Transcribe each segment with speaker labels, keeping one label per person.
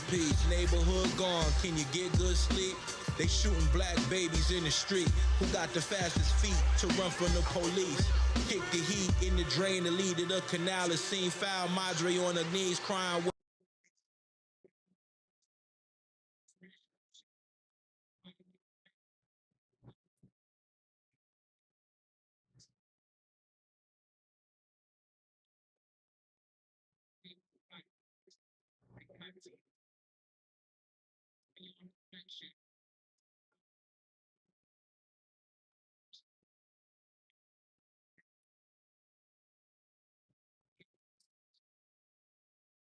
Speaker 1: peace. Neighborhood gone, can you get good sleep? They shooting black babies in the street. Who got the fastest feet to run from the police? Kick the heat in the drain to lead to the canal. Is seen foul, Madre on her knees crying.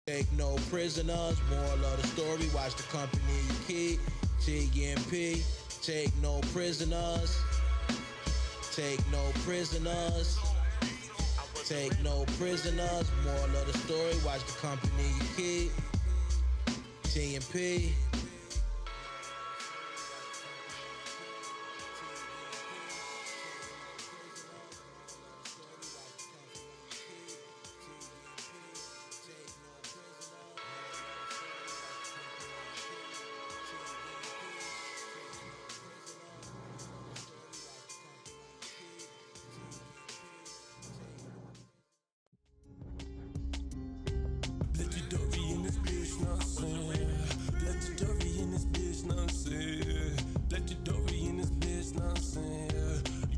Speaker 1: Take no prisoners, moral of the story, watch the company you keep. TMP, take no prisoners. Take no prisoners. Take no prisoners, moral of the story, watch the company you keep. TMP.
Speaker 2: Legendary in this bitch, know what I'm saying? Legendary in this bitch, know what I'm saying? Legendary in this bitch, know what I'm saying?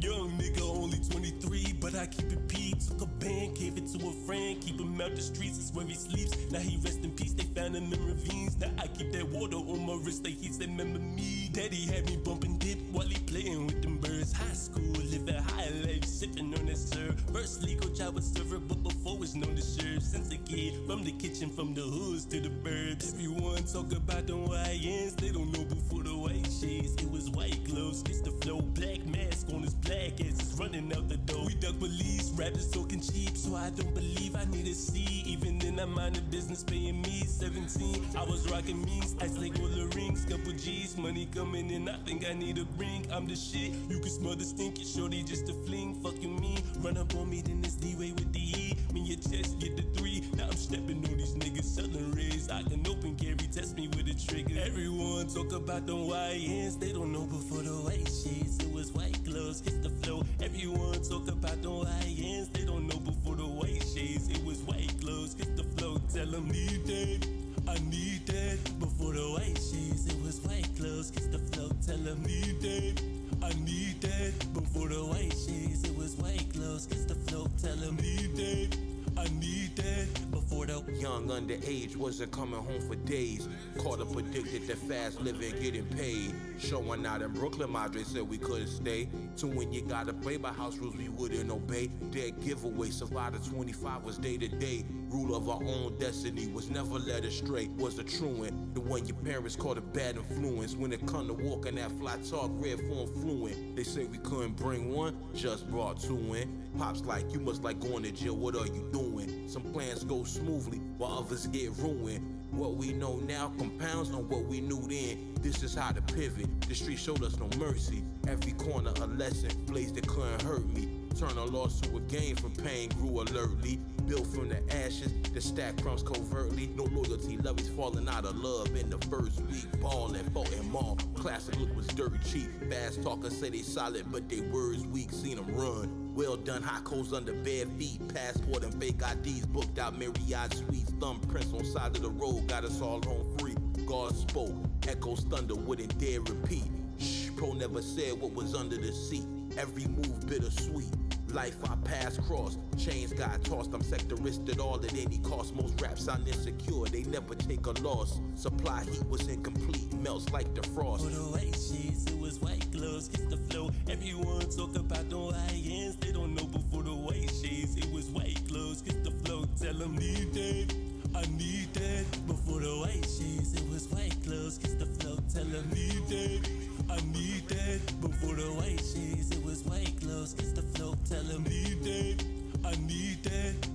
Speaker 2: Young nigga, only 23, but I keep it P. Took a band, gave it to a friend, keep him out the streets, it's where he sleeps. Now he rest in peace, they found him in ravines. Now I keep that water on my wrist, like he said, remember me. Daddy had me bumping dip while he playing with them birds. High school, living high life, sipping on that syrup. First legal job was server, but before was known to serve. Since a kid, from the kitchen, from the hoods to the birds. Everyone talk about them YNs, they don't know before the white shades. It was white gloves, kiss the flow, black mask on his black ass is running out the door. We duck police, rappers talking cheap, so I don't believe I need a C. Even then I mind the business paying me 17. I was rocking means, ice like all the rings, couple G's, money coming in, I think I need a ring. I'm the shit, you can smell the stinky shorty just a fling. Fuck you mean, run up on me, then it's D-way with the E. Me your chest, get the 3, now I'm stepping on these niggas, selling rays. I can open carry, test me with a trigger. Everyone talk about them YNs, they don't know before the white shades. It was white gloves, kiss the flow. Everyone talk about them YNs, they don't know before the white shades. It was white gloves, kiss the flow. Tell them need that, I need that. Before the white shades, it was white gloves, kiss the flow. Tell them need that, I need that. Before the white shades, it was white gloves, kiss the flow. Tell them need that, I need that. Before the
Speaker 1: Young underage wasn't coming home for days. Caught up addicted to fast living, getting paid. Showing out in Brooklyn, Madre said we couldn't stay. So when you gotta play by house rules, we wouldn't obey. Dead giveaway, Survivor 25 was day to day. Rule of our own destiny was never led astray. Was a truant, the one your parents called a bad influence. When it come to walking that fly talk, red form fluent. They say we couldn't bring one, just brought 2 in. Pops like, you must like going to jail, what are you doing? Some plans go smoothly, while others get ruined. What we know now compounds on what we knew then. This is how to pivot, the street showed us no mercy. Every corner a lesson, blaze that couldn't hurt me. Turn a loss to a gain from pain, grew alertly. Built from the ashes, the stack crumbs covertly. No loyalty, love is falling out of love in the first week. Ballin', fought him all, classic look was dirt cheap. Fast talkers say they solid, but they words weak, seen them run. Well done, hot coals under bare feet. Passport and fake IDs, booked out Marriott suites. Thumbprints on side of the road, got us all home free. God spoke, echoes thunder, wouldn't dare repeat. Shh, pro never said what was under the seat. Every move bittersweet. Life I passed cross, chains got tossed. I'm sectorist at all at any cost. Most raps sound insecure, they never take a loss. Supply heat was incomplete, melts like the frost.
Speaker 2: For the white sheets, it was white gloves, kiss the flow. Everyone talk about the YNs, they don't know before the white shades. It was white gloves, kiss the flow. Tell them need that, I need that. Before the white shades, it was white gloves, kiss the flow. Tell them need that, I need that. Before the white shades, it was white gloves, kiss the flow. Tell them need that, I need that.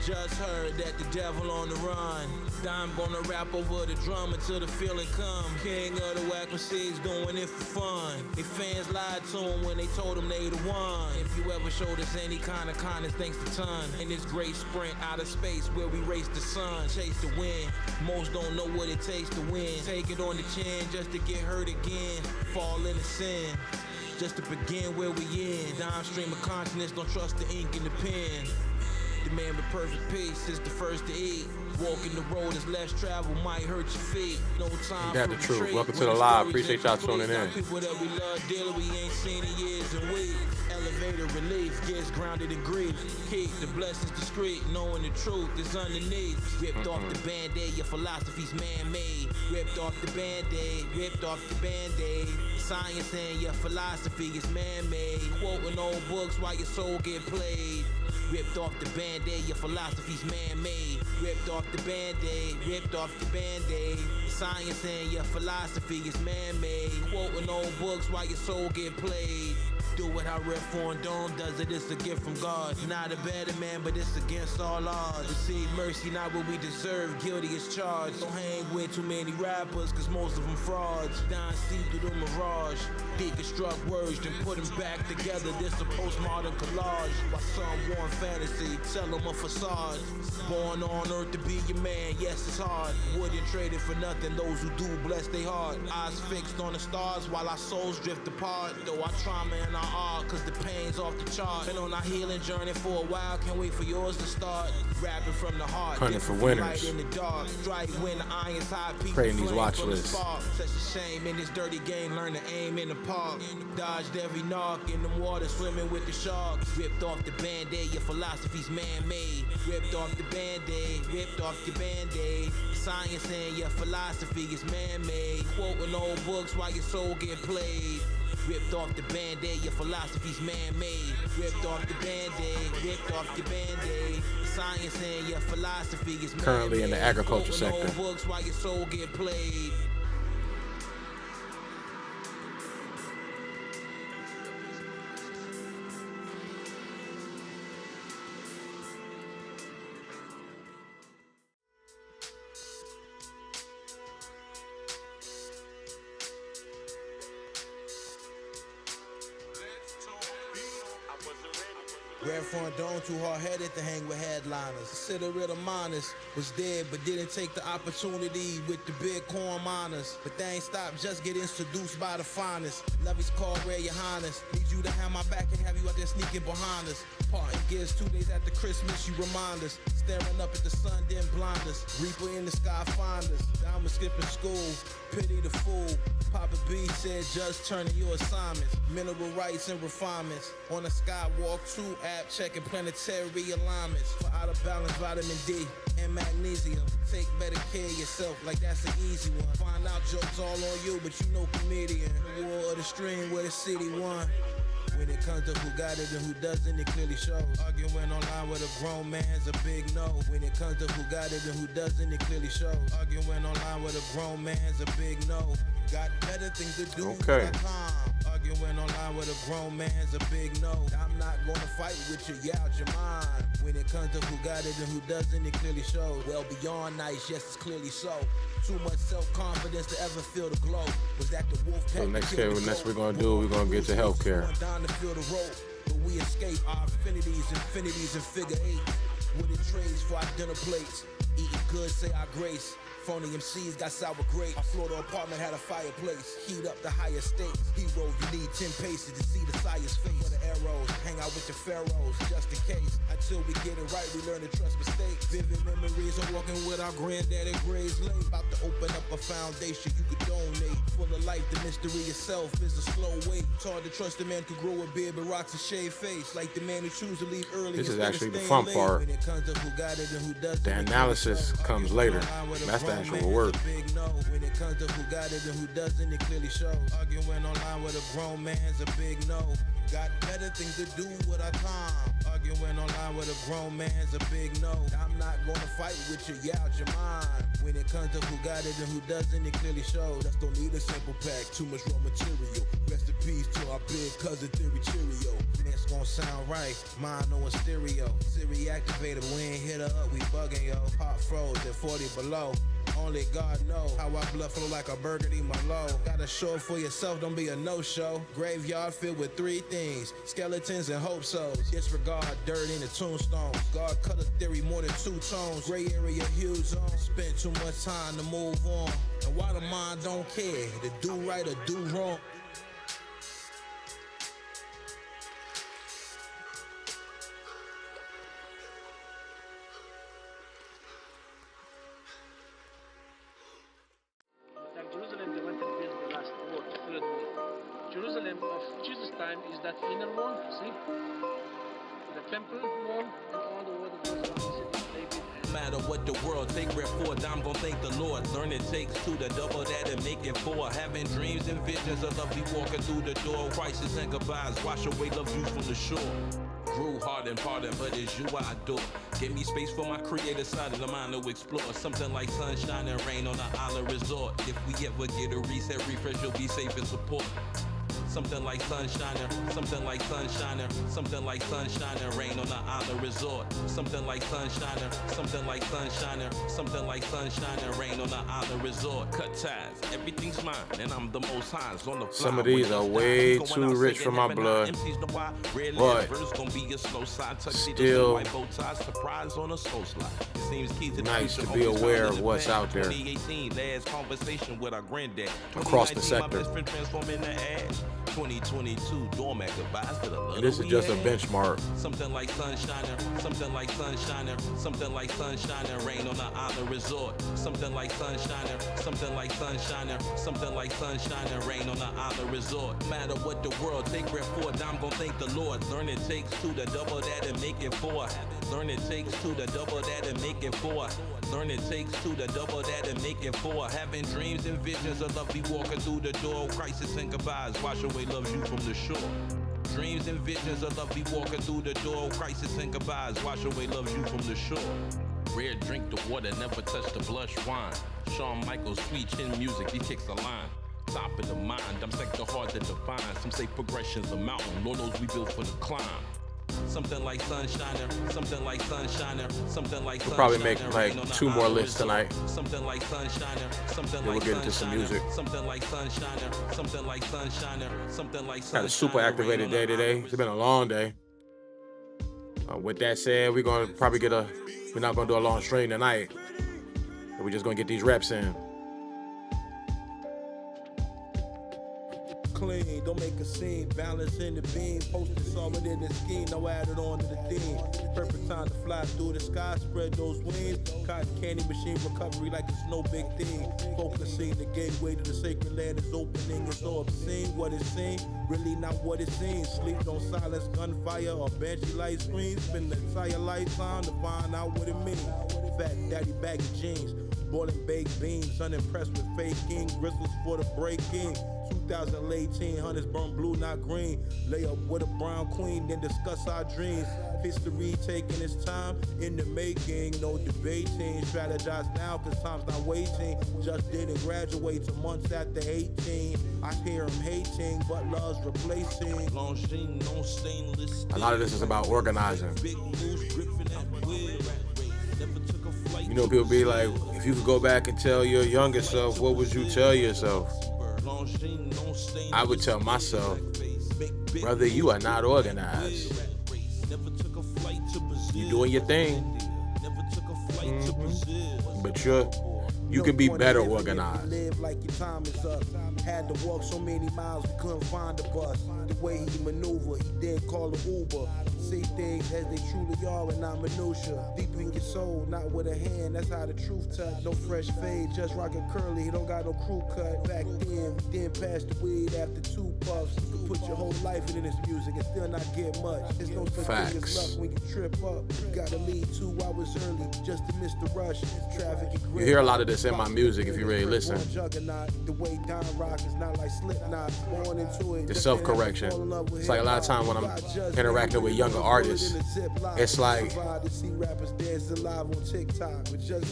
Speaker 1: Just heard that the devil on the run. I'm gonna rap over the drum until the feeling come. King of the whack MCs doing it for fun. They fans lied to him when they told him they the one. If you ever showed us any kind of kindness, thanks to ton. In this great sprint out of space where we race the sun, chase the wind. Most don't know what it takes to win. Take it on the chin just to get hurt again. Fall into sin. Just to begin where we in. Downstream of consciousness, don't trust the ink in the pen. The man with perfect peace is the first to eat. Walking the road is less travel, might hurt your feet. No time
Speaker 3: for the truth. Welcome to the live. Appreciate y'all tuning in.
Speaker 1: People that we love dearly, we ain't seen in years and weeks. Elevator relief gets grounded in grief. Keep the blessings discreet, knowing the truth is underneath. Ripped off the band-aid, your philosophy's man-made. Ripped off the band-aid, ripped off the band-aid. Science and your philosophy is man-made. Quoting old books while your soul get played. Ripped off the band-aid, your philosophy's man-made. Ripped off the band-aid, ripped off the band-aid. Science and your philosophy is man-made. Quoting old books while your soul get played. Do what how Red Foreign Dome does it, it's a gift from God. Not a better man, but it's against all odds. Receive mercy, not what we deserve, guilty as charged. Don't hang with too many rappers, cause most of them frauds. Down steep through the mirage, deconstruct words, then put them back together. This a postmodern collage. While some warm fantasy, tell them a facade. Born on earth to be your man, yes it's hard. Wouldn't trade it for nothing, those who do bless they heart. Eyes fixed on the stars while our souls drift apart. Though our trauma and our art, cause the pain's off the chart. Been on our healing journey for a while, can't wait for yours to start. Rapping from the heart,
Speaker 3: hunting for winners.
Speaker 1: Light in the dark, strike when the iron's high,
Speaker 3: creating these watch lists.
Speaker 1: Such a shame in this dirty game, learn to aim in the park. Dodged every knock in the water, swimming with the sharks. Ripped off the band-aid, your philosophy's man-made. Ripped off the band-aid, ripped off the band-aid. Science and your philosophy is man-made. Quoting old books while your soul get played. Ripped off the band-aid, your philosophy's man-made. Ripped off the band-aid, ripped off the band-aid. Science and your philosophy is man-made.
Speaker 3: Currently in the agriculture sector.
Speaker 1: Old books while your soul get played. Red Foreign Dome too hard-headed to hang with headliners. Consider it a minus. Was dead but didn't take the opportunity with the big corn miners. But they ain't stopped, just getting seduced by the finest. Levy's called Ray Your Highness. Need you to have my back and have you out there sneaking behind us. Parting gears 2 days after Christmas, you remind us. Staring up at the sun, then blind us. Reaper in the sky, find us. Diamond skipping school, pity the fool. Papa B said just turning your assignments. Mineral rights and refinements. On the Skywalk 2 app, checking planetary alignments. For out of balance, vitamin D and magnesium. Take better care of yourself, like that's an easy one. Find out jokes all on you, but you know comedian. The war of the stream where the city won. When it comes to who got it and who doesn't, it clearly shows. Arguing online with a grown man's a big no. When it comes to who got it and who doesn't, it clearly shows. Arguing online with a grown man's a big no. Got better things to do with that time. Arguing online with a grown man's a big no. I'm not gonna fight with you, you out your mind. When it comes to who got it and who doesn't, it clearly shows. Well beyond nice, yes it's clearly so. Too much self-confidence to ever feel the glow. Was that the wolf pack?
Speaker 3: So next we're gonna do, we're gonna get to healthcare.
Speaker 1: Down to feel the rope, but we escape our infinities and figure eight. Winning trades for our dinner plates. Eating good, say our grace. Phony MCs got sour grapes. Our Florida apartment had a fireplace. Heat up the higher stakes. Hero, you need 10 paces to see the sire's face. For the arrows, hang out with the pharaohs, just in case. Until we get it right, we learn to trust mistakes. Vivid memories of walking with our granddad at Gray's Lake. About to open up a foundation you could donate. Full of life, the mystery itself is a slow wait. It's hard to trust a man who grow a beard but rocks a shaved face. Like the man who chooses to leave early.
Speaker 3: This is actually the fun part. The analysis comes later. That's the actual work.
Speaker 1: When it comes to who got it and who doesn't, it clearly shows. Arguing online with a grown man's a big no. Got better things to do with our time. Arguing online with a grown man's a big no. I'm not gonna fight with you, you out your mind. When it comes to who got it and who doesn't, it clearly shows. Just don't need a simple pack, too much raw material. Rest in peace to our big cousin Theory Cheerio. Man's gonna sound right. Mono and stereo. Siri activated, we ain't hit her up, we bugging, yo. Heart froze at 40 below. Only God know how I blood flow like a burgundy Merlot. Gotta show it for yourself, don't be a no-show. Graveyard filled with three things: skeletons and hope souls. Disregard dirt in the tombstones. God cut a theory more than two tones. Gray area huge zone. Spent too much time to move on. And why the mind don't care to do right or do wrong?
Speaker 4: Jerusalem, they wanted to build the last wall, the third wall. Jerusalem of Jesus' time is that inner wall, see? The temple wall and all the wall that goes around the city.
Speaker 5: No matter what the world take, wherefore I'm gonna thank the Lord. Learn it takes two to double that and make it four. Having dreams and visions of love, be walking through the door. Crisis and goodbyes, wash away love views from the shore. Grew hard and pardon, but it's you I adore. Give me space for my creative side of the mind to explore. Something like sunshine and rain on an island resort. If we ever get a reset, refresh, you'll be safe and support. Something like sunshiner, something like sunshiner, something like sunshiner, rain on an island resort. Something like sunshiner, something like sunshiner, something like sunshiner, rain on an island resort. Cut ties, everything's mine, and I'm the most high. On the
Speaker 3: Some of these are way too rich for my blood, but still nice to be aware of what's out there across the sector.
Speaker 5: 2022, doormat goodbyes to the love.
Speaker 3: And this is just a benchmark.
Speaker 5: Something like sunshiner, something like sunshiner, something like sunshiner, rain on an island resort. Something like sunshiner, something like sunshiner, something like sunshiner, rain on an island resort. No matter what the world take, wherefore I'm gonna thank the Lord. Learn it takes two to double that and make it four. Learn it takes two to double that and make it four. Learn it takes two to double that and make it four. Having dreams and visions of love, be walking through the door. Crisis and goodbyes, wash away loves you from the shore. Dreams and visions of love, be walking through the door. Crisis and goodbyes, wash away loves you from the shore. Rare drink the water, never touch the blush wine. Shawn Michaels, sweet chin music, he kicks a line. Top of the mind, I'm sector hard to define. Some say progression's a mountain, Lord knows we built for the climb. Something like sunshiner, something like sunshiner, something like
Speaker 3: we'll probably make like 2 more lists tonight.
Speaker 5: Something like sunshiner, something
Speaker 3: then we'll get into some music.
Speaker 5: Something like sunshiner, something like sunshiner, something like sunshiner.
Speaker 3: Had a super activated day today. It's been a long day. With that said, we're gonna probably we're not gonna do a long stream tonight. We're just gonna get these reps in.
Speaker 1: Clean, don't make a scene, balance in the beam, posted solid in the scheme, no added on to the theme. Perfect time to fly through the sky, spread those wings. Cotton candy machine recovery like it's no big thing. Focusing, the gateway to the sacred land is opening. It's so obscene, what it seems, really not what it seems. Sleep on silence, gunfire, or banshee light screens. Spend the entire lifetime to find out what it means. Fat daddy baggy jeans, boiling baked beans, unimpressed with faking, bristles for the breaking. 2018, hunters burn blue, not green. Lay up with a brown queen, then discuss our dreams. History taking its time in the making, no debating. Strategize now, cause time's not waiting. Just didn't graduate till months after 18. I hear him hating, but love's replacing.
Speaker 3: A lot of this is about organizing. You know, people be like, if you could go back and tell your younger self, what would you tell yourself? I would tell myself, brother, you are not organized. You doing your thing, but you can be better organized.
Speaker 1: Live like your time is up. Had to walk so many miles, we couldn't find a bus. The way he maneuver, he did call an Uber. See things as they truly are and not minutia. Deep in your soul, not with a hand, that's how the truth touch. No fresh fade, just rockin' curly, he don't got no crew cut. Back then, we didn't pass the weed after 2 puffs. You can put your whole life into this music and still not get much. There's no such thing as luck when you trip up. You gotta leave 2 hours early just to miss the rush. Traffic and
Speaker 3: you hear a lot of this in my music if you really listen.
Speaker 1: The way Don rock is not like Slipknot. Born into it.
Speaker 3: The self-correction. It's like a lot of time when I'm interacting with younger artists, it's like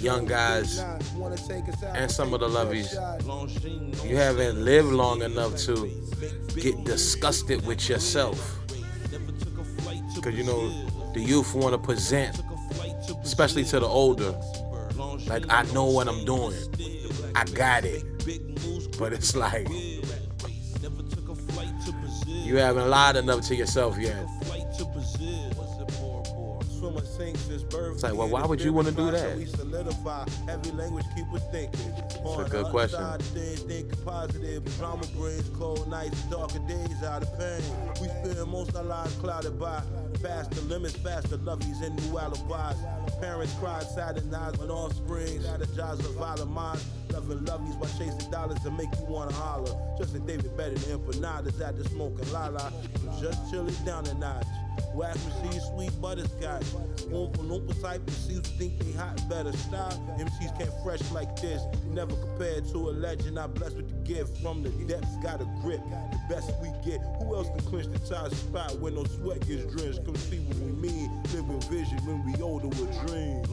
Speaker 3: young guys and some of the lovies, you haven't lived long enough to get disgusted with yourself. Because, you know, the youth want to present, especially to the older, like, I know what I'm doing. I got it. But it's like, you haven't lied enough to yourself yet. It's like, well, why would you want to do that? It's a good question.
Speaker 1: We spend most our lives clouded by faster limits, faster loveys, and new alibis. Parents cried, saddened eyes when offspring strategize of violent minds. Loving loveys while chasing dollars to make you wanna holler. Just like David better than empanadas at the smoking lala. Just chill it down a notch. Whack receive sweet butterscotch. Oompa loompa type MCs who think they hot better stop. MCs can't fresh like this. Never compared to a legend. I'm blessed with the gift from the depths. Got a grip. The best we get. Who else can clinch the top spot when no sweat gets drenched? Come see what we mean. Live with vision when we older with dreams.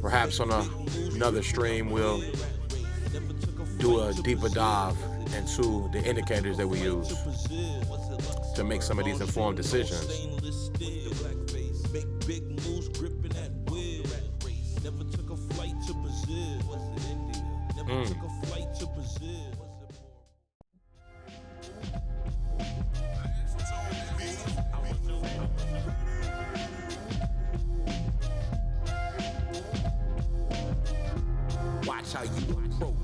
Speaker 3: Perhaps on another stream we'll do a deeper dive into the indicators that we use to make some of these informed decisions.
Speaker 1: Watch how you approach.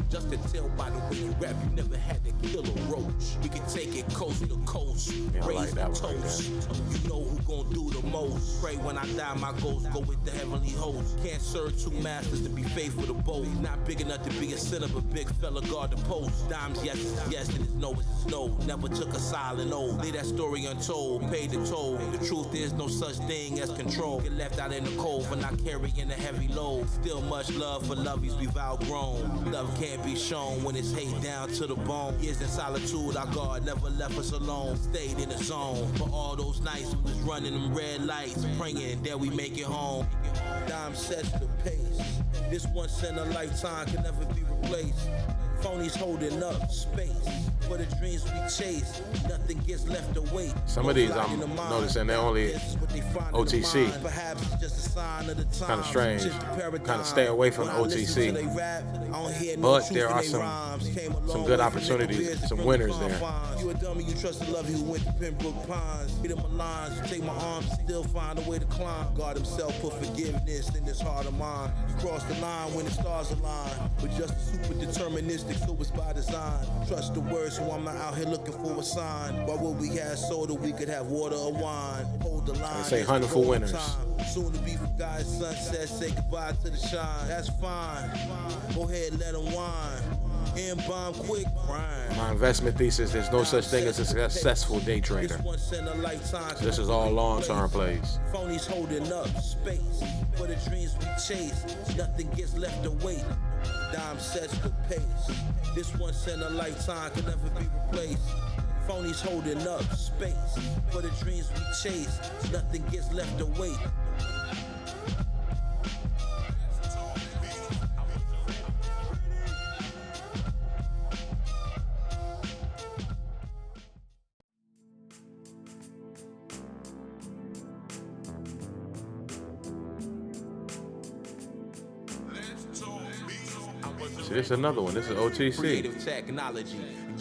Speaker 1: Just to tell by the way you rap, you never had to kill a roach. We can take it coast to coast, raise the toast. You know who gon' do the most. Pray when I die, my ghost go with the heavenly host. Can't serve two masters to be faithful to both. Not big enough to be a sinner, but big fella guard the post. Dimes, yes, it's yes, and it's no, it's no. Never took a silent oath. Leave that story untold, paid the toll. The truth is no such thing as control. Get left out in the cold for not carrying a heavy load. Still much love for loveys we've outgrown. Love can't be shown when it's hate down to the bone. Years in solitude, our God never left us alone. Stayed in the zone for all those nights we was running them red lights, praying that we make it home. Dime sets the pace. This once in a lifetime can never be replaced. Phonies holding up space for the dreams we chase. Nothing gets left to wait.
Speaker 3: Some of these I'm noticing they're only OTC. Kind of strange. Kind of stay away from OTC. But there are some good opportunities, some winners there.
Speaker 1: You a dummy, you trust the love who went to Pembroke Pines. Read my lines, you take my arms, still find a way to climb. God himself put forgiveness in this heart of mine. You cross the line when the stars align, but just super deterministic, so it's by design. Trust the word, so I'm not out here looking for a sign. Why would we have soda? We could have water or wine. Hold the line.
Speaker 3: They say hunting for winners.
Speaker 1: Soon to be for guys, sunset, say goodbye to the shine. That's fine. Go ahead, let them whine. And bomb quick crime.
Speaker 3: My investment thesis, there's no such thing as a successful day trader. This is all long-term plays.
Speaker 1: Phonies holding up space for the dreams we chase. Nothing gets left to wait. Dime sets the pace. This once in a lifetime can never be replaced. Phonies holding up space for the dreams we chase. Nothing gets left to wait.
Speaker 3: See, this is another one. This is OTC.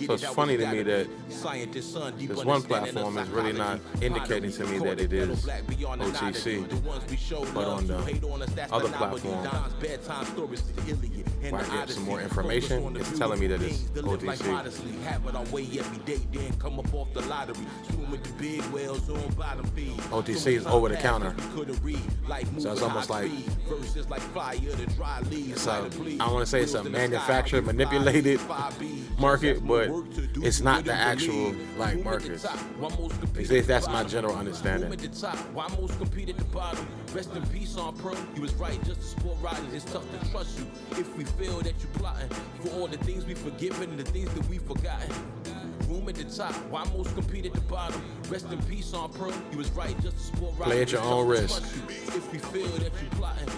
Speaker 3: So it's funny to me that this one platform is really not indicating to me that it is OTC, but on the other platform, where I get some more information, it's telling me that it's OTC. OTC is over the counter, so it's almost like it's a, I don't want to say it's a manufactured, manipulated market, but it's not the actual like markets. At least that's my general understanding.
Speaker 1: Why most compete at the bottom? Rest in peace on pro. You was right, just a sport riding. It's tough to trust you if we feel that you plotting for all the things we forgiven and the things that we forgotten. Room at the top, why most compete at the bottom? Rest in peace on pro, you was right just to sport right.
Speaker 3: Play at your own risk.
Speaker 1: If we feel that you plotting,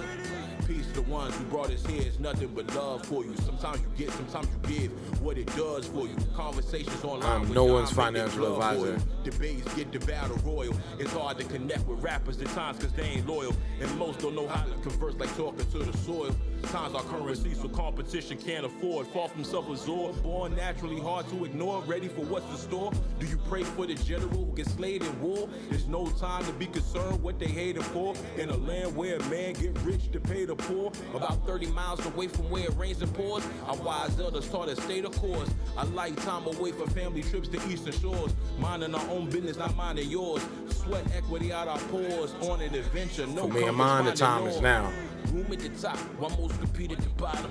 Speaker 1: peace to the ones who brought us here is nothing but love for you. Sometimes you get, sometimes you give what it does for you. Conversations online.
Speaker 3: I'm no one's financial advisor.
Speaker 1: Debates get the battle royal. It's hard to connect with rappers at times because they ain't loyal. And most don't know how to converse like talking to the soil. Times our currency so competition can't afford. Far from self-absorbed, born naturally hard to ignore. Ready for what's in store? Do you pray for the general who gets slayed in war? There's no time to be concerned what they hating for. In a land where a man get rich to pay the poor. About 30 miles away from where it rains and pours, our wise elders taught us stay the course. A lifetime away from family trips to eastern shores. Minding our own business, not minding yours. Sweat equity out our pores on an adventure. No
Speaker 3: For me and mine, the time is now.
Speaker 1: Room at the top, why most compete at the bottom?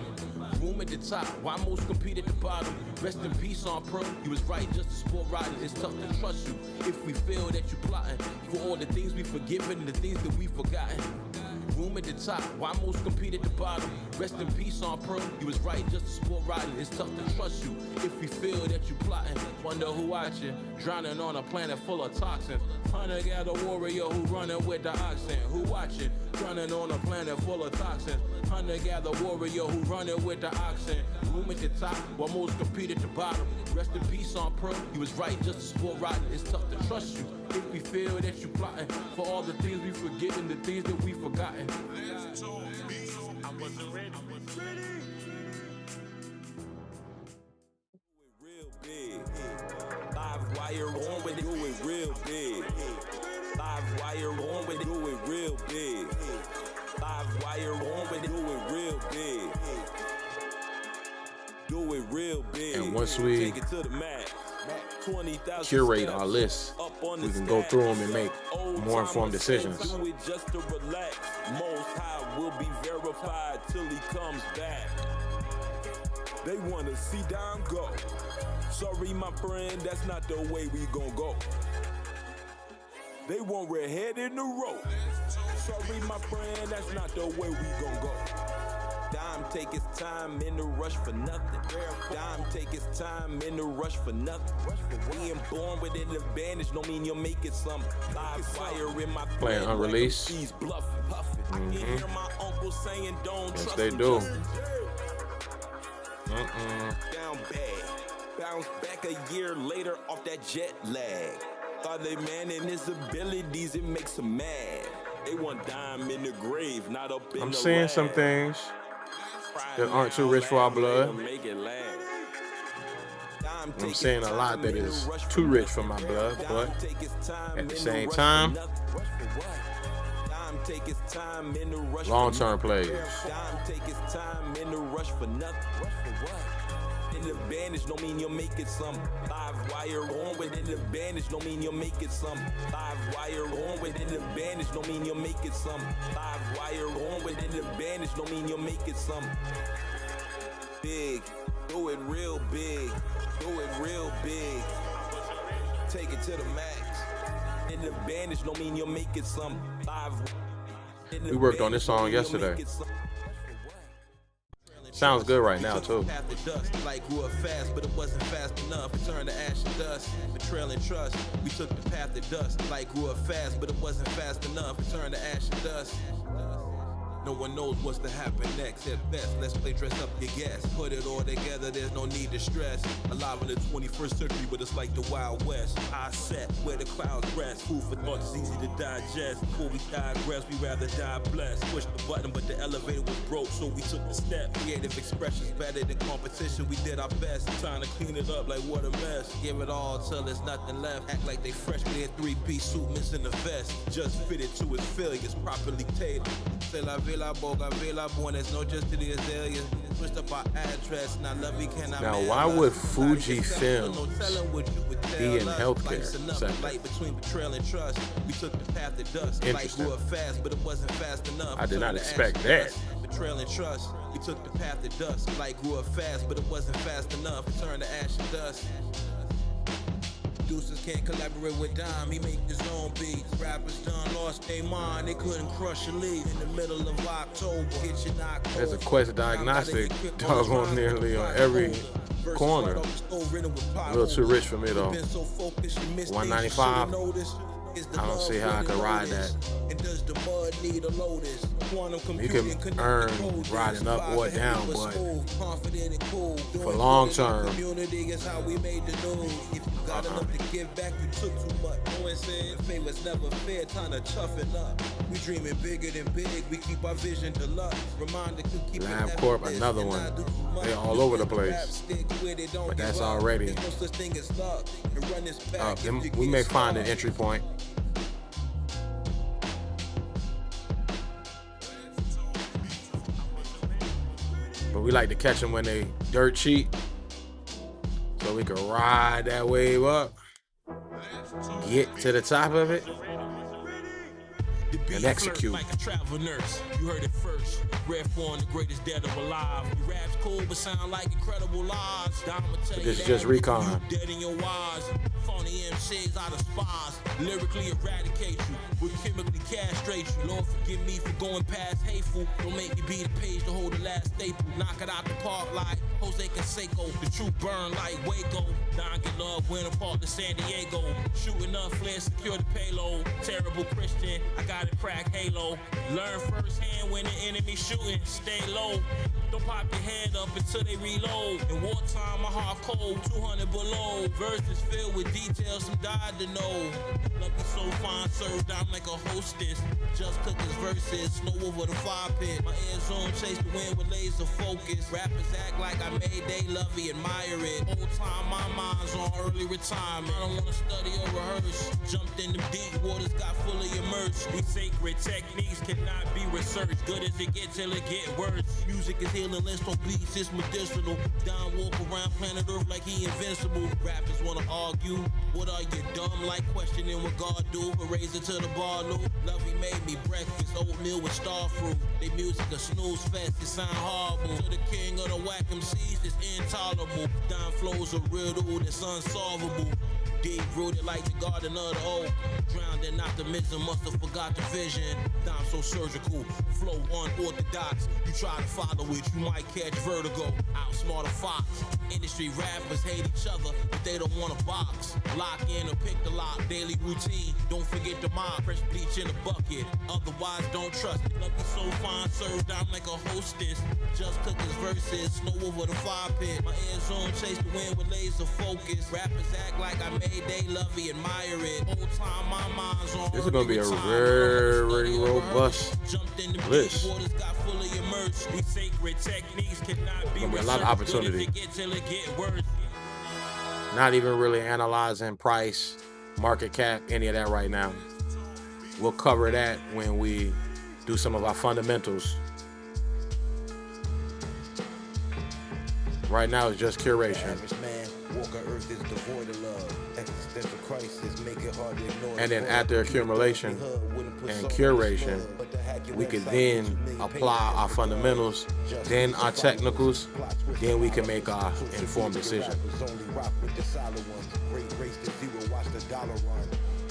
Speaker 1: Room at the top, why most compete at the bottom? Rest in peace on pro, you was right just to sport riding. It's tough to trust you if we feel that you plotting for all the things we forgiven and the things that we forgotten. Room at the top, why most compete at the bottom? Rest in peace on pro, you was right just to sport riding. It's tough to trust you if we feel that you plotting. Wonder who watching, drowning on a planet full of toxins. Hunter-gatherer warrior who running with the oxen. Who watching, drowning on a planet full of toxins. Hunter-gatherer warrior who running with the oxen. Room at the top, while most compete at the bottom. Rest in peace on pro, you was right just to sport riding. It's tough to trust you if we feel that you plotting for all the things we forget and the things that we forgotten.
Speaker 4: I wasn't ready.
Speaker 2: Real big. Live wire on with it, do it real big. Live wire on with it, do it real big. Live wire on with it, do it real big. Do it real big.
Speaker 3: And once we
Speaker 2: take it to the max.
Speaker 3: curate our list, we can go through them and make more informed decisions.
Speaker 2: Do it just to relax. Most High will be verified till he comes back. They wanna see Dom go. Sorry, my friend, that's not the way we gon' go. They want red head in the road. Sorry, my friend, that's not the way we gon' go. Dime take his time in the rush for nothing. Dime take his time in the rush for nothing. Being born with an advantage don't mean you'll make it some. Live fire in my
Speaker 3: Playing unreleased.
Speaker 2: He's bluffing, puffing. I can hear my uncle saying don't
Speaker 3: Yes,
Speaker 2: trust
Speaker 3: they
Speaker 2: him,
Speaker 3: do.
Speaker 2: just down bad. Bounce back a year later off that jet lag. Thought they man in his abilities, it makes them mad. They want Dime in the grave, not up in
Speaker 3: I'm
Speaker 2: the
Speaker 3: seeing
Speaker 2: lab.
Speaker 3: some things that aren't too rich for our blood.
Speaker 2: Make it last.
Speaker 3: I'm saying a lot that is too rich for my blood, but at the same time, long-term plays.
Speaker 2: Take his time in the rush for nothing. An advantage don't mean you'll make it some. Live wire on with an advantage don't mean you'll make it some. Live wire on with an advantage don't mean you'll make it some. Live wire on with an advantage don't mean you'll make it some. Big, do it real big, do it real big. Take it to the max. An advantage don't mean you'll make it some. Live.
Speaker 3: We worked on this song yesterday. Sounds good right now too.
Speaker 1: Like grew up fast, but it wasn't fast enough. Return to ash and dust, betrayal and trust. We took the path to dust. Like grew up fast, but it wasn't fast enough. Return to ash and dust. No one knows what's to happen next. At best, let's play dress up your guess. Put it all together, there's no need to stress. Alive in the 21st century, but it's like the Wild West. I set where the clouds rest. Food for thought is easy to digest. Before we digress, we rather die blessed. Push the button, but the elevator was broke, so we took the step. Creative expressions better than competition. We did our best, trying to clean it up like what a mess. Give it all till there's nothing left. Act like they fresh, but they had three-piece suit missing the vest. Just fitted to its failures, properly tailored. Say la villa, boga villa, born there's no just to the azaleas. Switched up our address, now love we cannot.
Speaker 3: Now, why would Fuji Films be in healthcare sector?
Speaker 1: Light between betrayal and trust. We took the path to dust. Light
Speaker 3: Interesting.
Speaker 1: grew up fast, but it wasn't fast enough.
Speaker 3: I did not
Speaker 1: Turned to
Speaker 3: expect
Speaker 1: ash
Speaker 3: that.
Speaker 1: and dust. Betrayal and trust. We took the path to dust. Light grew up fast, but it wasn't fast enough. Turned to ash and dust. Producers can't collaborate with Dime, he make his own beats. Rappers done lost their mind, they couldn't crush a lead. In the middle of October, get your knock.
Speaker 3: There's a Quest Diagnostic dog on nearly on every corner. A little too rich for me though. $195. I don't see how I could ride that. You can earn riding up or down, but for long term,
Speaker 1: We dreaming bigger than big, we keep our vision deluxe. Reminder to keep
Speaker 3: LabCorp, another one. They're all over the place. But that's already up. We may find an entry point. But we like to catch them when they dirt cheap, so we can ride that wave up, get to the top of it, and execute.
Speaker 5: Like a travel nurse, you heard it first. Red Fawn, the greatest dead of alive. Your raps cool, but sound like incredible lies.
Speaker 3: But this is just recon.
Speaker 5: Dead in your eyes. Phony MCs out of spies. Lyrically eradicate you. Will chemically castrate you. Lord, forgive me for going past hateful. Don't make me be the page to hold the last staple. Knock it out the park like Jose Canseco. The truth burn like Waco. Don get love, win apart to San Diego. Shooting up, flare, secure the payload. Terrible Christian, I got it crack halo. Learn firsthand when the enemy shooting. Stay low. Don't pop your head up until they reload. In wartime, my heart cold, 200 below. Verses filled with details, some died to know. Love you so fine, served out like a hostess. Just cook his verses, snow over the fire pit. My air zone chase the wind with laser focus. Rappers act like I made they love it, admire it. Whole time my mind's on early retirement. I don't wanna study or rehearse. Jumped in the deep waters, got fully immersed. These sacred techniques cannot be researched. Good as it gets till it get worse. Music is healing, let's don't beats, it's medicinal. Don walk around planet Earth like he invincible. Rappers wanna argue, what are you dumb? Like questioning what God do, but raise it to the bar, Lou. Lovey made me breakfast, oatmeal with star fruit. They music a snooze fest, it sound horrible. To the king of the whack MCs, it's intolerable. Don flows a riddle that's unsolvable. Deep rooted like the garden of the oak. Drowned in optimism, must have forgot the vision. Dime so surgical, flow unorthodox. You try to follow it, you might catch vertigo. Outsmart a fox. Industry rappers hate each other, but they don't want to box. Lock in or pick the lock, daily routine. Don't forget the mob, fresh bleach in a bucket. Otherwise, don't trust it. Love you so fine, served out like a hostess. Just cook his verses, snow over the fire pit. My air zone chase the wind with laser focus. Rappers act like I made they love it, admire it. Whole time my mind's on.
Speaker 3: This is gonna be a very robust list.
Speaker 5: Got fully immersed. These sacred techniques cannot be
Speaker 3: a lot of opportunity. Not even really analyzing price, market cap, any of that right now. We'll cover that when we do some of our fundamentals. Right now it's just curation. And then after accumulation and curation, we could then apply our fundamentals, then our technicals, then we can make our informed decision.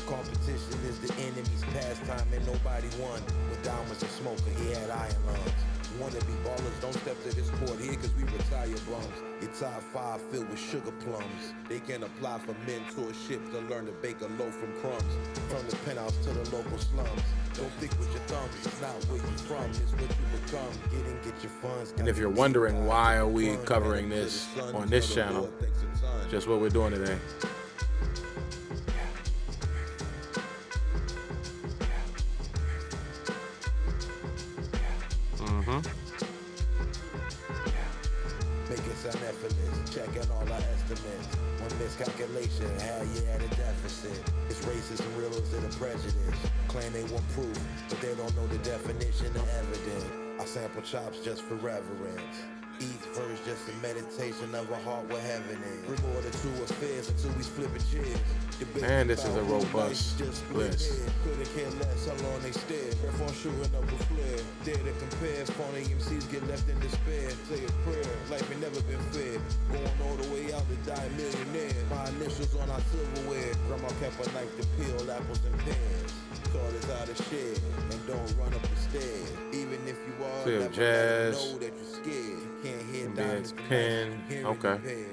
Speaker 1: Competition is the enemy's pastime and nobody won. When Don was a smoker, he had iron lungs. Wanna be ballers, don't step to this court here cause we retire bums. Your top 5 filled with sugar plums. They can apply for mentorship to learn to bake a loaf from crumbs. From the penthouse to the local slums. Don't think with your thumbs, it's not where you from, it's what you become. Get your funds.
Speaker 3: And if you're wondering why are we covering this on this channel, just what we're doing today.
Speaker 1: Making some effortless, checking all our estimates. One miscalculation, hell yeah, at a deficit. It's racism, real is it a prejudice? Claim they want proof, but they don't know the definition of evidence. I sample chops just for reverence. Each verse just a meditation of a heart with heaven in. Bring order to affairs until we flip a chair.
Speaker 3: Man, this is a robust list.
Speaker 1: Couldn't care less how long they stare. Breath on shooting up a flare. Dare to compare. Phony MCs get left in despair. Say a prayer. Life ain't never been fair. Going all the way out to die a millionaire. My initials on our silverware. Grandma kept a knife to peel apples and pears. Thought is out of share. And don't run up the stairs. Even if you are,
Speaker 3: Clear
Speaker 1: never
Speaker 3: jazz.
Speaker 1: know that you're scared. You can't hear
Speaker 3: And
Speaker 1: diamonds
Speaker 3: Ben's
Speaker 1: from
Speaker 3: pen.
Speaker 1: hearing
Speaker 3: Okay.
Speaker 1: repairs.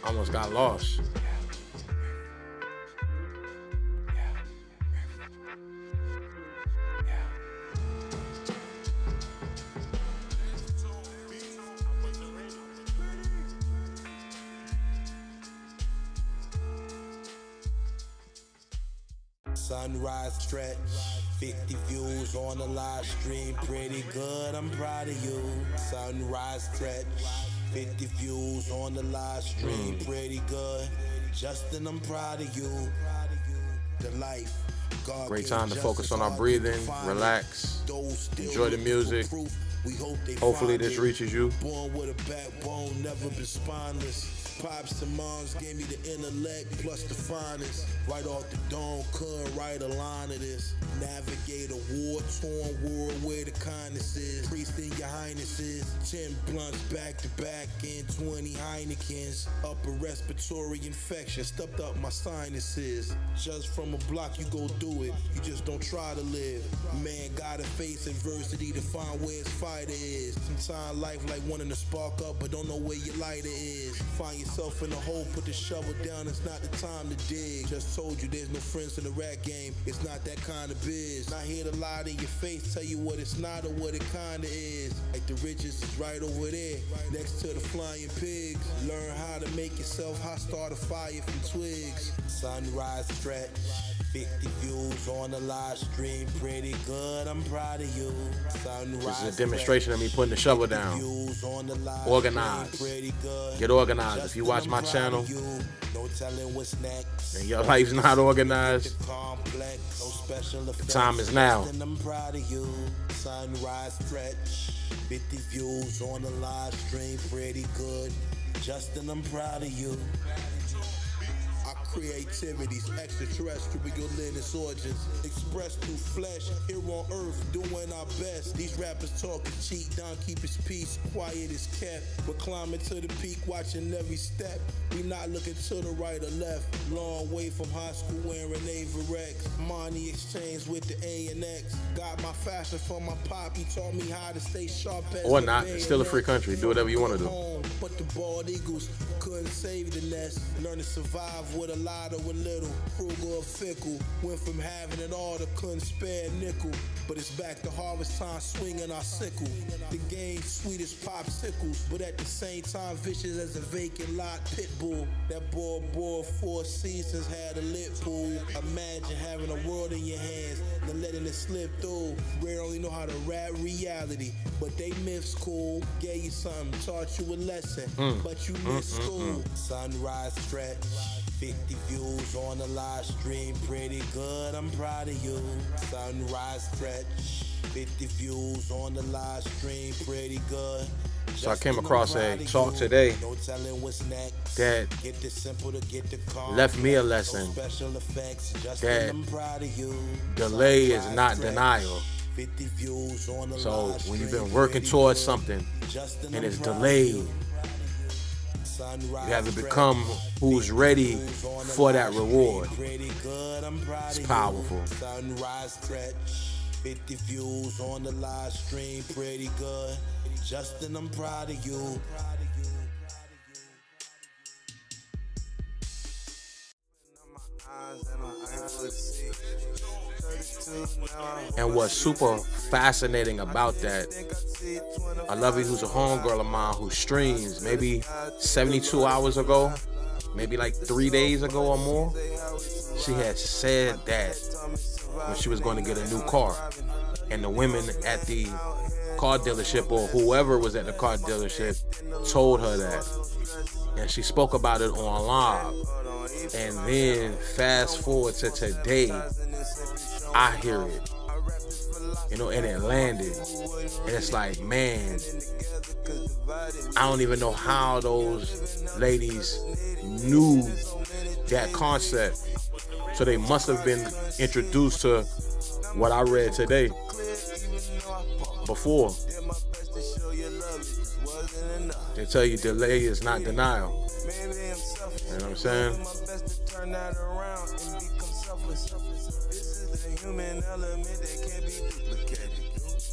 Speaker 3: Almost got lost.
Speaker 1: Sunrise stretch, 50 views on the live stream, pretty good, I'm proud of you. Sunrise stretch, 50 views on the live stream, pretty good. Justin, I'm proud of you. The life. God
Speaker 3: Great
Speaker 1: gave
Speaker 3: time to
Speaker 1: justice,
Speaker 3: focus on our
Speaker 1: hard to
Speaker 3: breathing,
Speaker 1: find.
Speaker 3: relax,
Speaker 1: Those still
Speaker 3: enjoy the
Speaker 1: looking
Speaker 3: music.
Speaker 1: for proof, we hope they
Speaker 3: Hopefully
Speaker 1: find
Speaker 3: this
Speaker 1: it.
Speaker 3: reaches you.
Speaker 1: Born with a backbone, never been spineless. Pops and moms gave me the intellect plus the finest. Right off the dome, couldn't write a line of this. Navigate a war-torn world where the kindness is. Priest in your highnesses. 10 blunts back to back and 20 Heinekens. Upper respiratory infection stuffed up my sinuses. Just from a block you go do it. You just don't try to live. Man gotta face adversity to find where his fighter is. Sometimes life like wanting to spark up but don't know where your lighter is. Find yourself in a hole, put the shovel down, it's not the time to dig. Just told you there's no friends in the rap game, it's not that kind of biz. Not here to lie to your face, tell you what it's not or what it kinda is. Like the riches is right over there, next to the flying pigs. Learn how to make yourself hot, start a fire from twigs. Sunrise stretch, 50 views on the live stream, pretty good, I'm proud of you. Sunrise
Speaker 3: This is a demonstration of me putting the shovel down.
Speaker 1: views on the live
Speaker 3: Organized.
Speaker 1: stream, pretty good.
Speaker 3: Get organized. If you watch my channel
Speaker 1: no telling what's next.
Speaker 3: and your life's not organized,
Speaker 1: Complex, no special effects.
Speaker 3: time is now.
Speaker 1: And I'm proud of you. Sunrise stretch, 50 views on the live stream, pretty good. Justin, I'm proud of you. Our creativity's extraterrestrial lineage origins expressed through flesh here on earth, doing our best. These rappers talking cheat, don't keep his peace, quiet is kept. We're climbing to the peak, watching every step. We not looking to the right or left. Long way from high school wearing Averex. Money exchange with the A&X. Got my fashion from my pop, he taught me how to stay sharp as
Speaker 3: Or
Speaker 1: the
Speaker 3: not. It's still a free country. Do whatever you want to do.
Speaker 1: home, but the bald eagles couldn't save the nest. Learn to survive with a lot or a little. Frugal or fickle. Went from having it all to couldn't spare a nickel. But it's back to harvest time, swinging our sickle. The game sweet as popsicles, but at the same time vicious as a vacant lot pit bull. That boy 4 seasons had a lit pool. Imagine having a world in your hands, then letting it slip through. Rare only know how to rap reality, but they myths cool. Gave you something, taught you a lesson, but you missed school. Sunrise stretch, 50 views on the live stream, pretty good, I'm proud of you. Sunrise stretch, 50 views on the live stream, pretty good.
Speaker 3: So I came across a talk today
Speaker 1: No telling what's next.
Speaker 3: that
Speaker 1: Get this simple to get the car.
Speaker 3: left me a
Speaker 1: No
Speaker 3: lesson
Speaker 1: special effects, just
Speaker 3: that
Speaker 1: I'm proud of you.
Speaker 3: delay is
Speaker 1: Sunrise
Speaker 3: not
Speaker 1: stretch,
Speaker 3: denial.
Speaker 1: 50 views on the
Speaker 3: So
Speaker 1: live
Speaker 3: when you've
Speaker 1: stream,
Speaker 3: been working
Speaker 1: pretty
Speaker 3: towards
Speaker 1: good.
Speaker 3: something
Speaker 1: Justin,
Speaker 3: and
Speaker 1: I'm
Speaker 3: it's
Speaker 1: proud of
Speaker 3: delayed,
Speaker 1: you. Sunrise
Speaker 3: you haven't
Speaker 1: stretch,
Speaker 3: become who's ready
Speaker 1: 50 views on the
Speaker 3: for that
Speaker 1: live stream,
Speaker 3: reward.
Speaker 1: pretty good, I'm proud
Speaker 3: It's
Speaker 1: of you.
Speaker 3: powerful.
Speaker 1: Sunrise stretch, 50 views on the live stream, pretty good. Justin, I'm proud of you.
Speaker 3: And what's super fascinating about that, I love you, who's a homegirl of mine who streams maybe 72 hours ago, maybe like 3 days ago or more. She had said that when she was going to get a new car, and the women at the car dealership or whoever was at the car dealership told her that, and she spoke about it on live. And then fast forward to today, I hear it. you know, and it landed. And it's like, man, I don't even know how those ladies knew that concept. So they must have been introduced to what I read today before. They tell you delay is not denial. You know what I'm saying?
Speaker 6: This is the human element that can't be duplicated.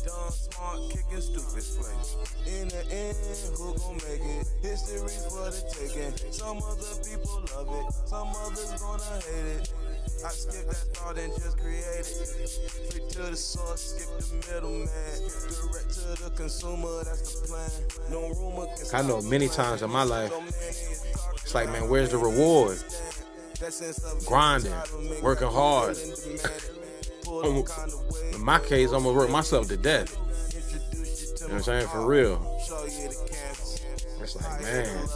Speaker 6: Dumb, smart, kicking stupid plays. In the end, who gon' make it? History for the taking. Some other people love it, some others gonna hate it. I skip that thought and just create it. Straight to the source, skip the middleman. Direct to the consumer, that's the plan. No rumor can
Speaker 3: I know many times in my life, it's like, man, where's the reward? Grinding, working hard. In my case, I'm gonna work myself to death. You know what I'm saying? For real. It's like, man.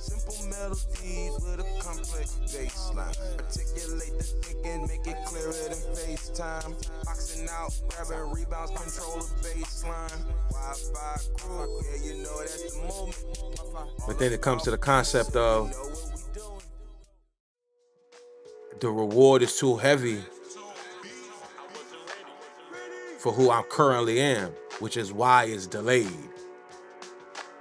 Speaker 3: Simple melodies with a complex baseline. Articulate the thinking, make it clearer than FaceTime. Boxing out, grabbing rebounds, control the baseline. Wi-Fi crew, yeah, you know that's the moment. But then it comes to the concept of the reward is too heavy for who I currently am, which is why it's delayed.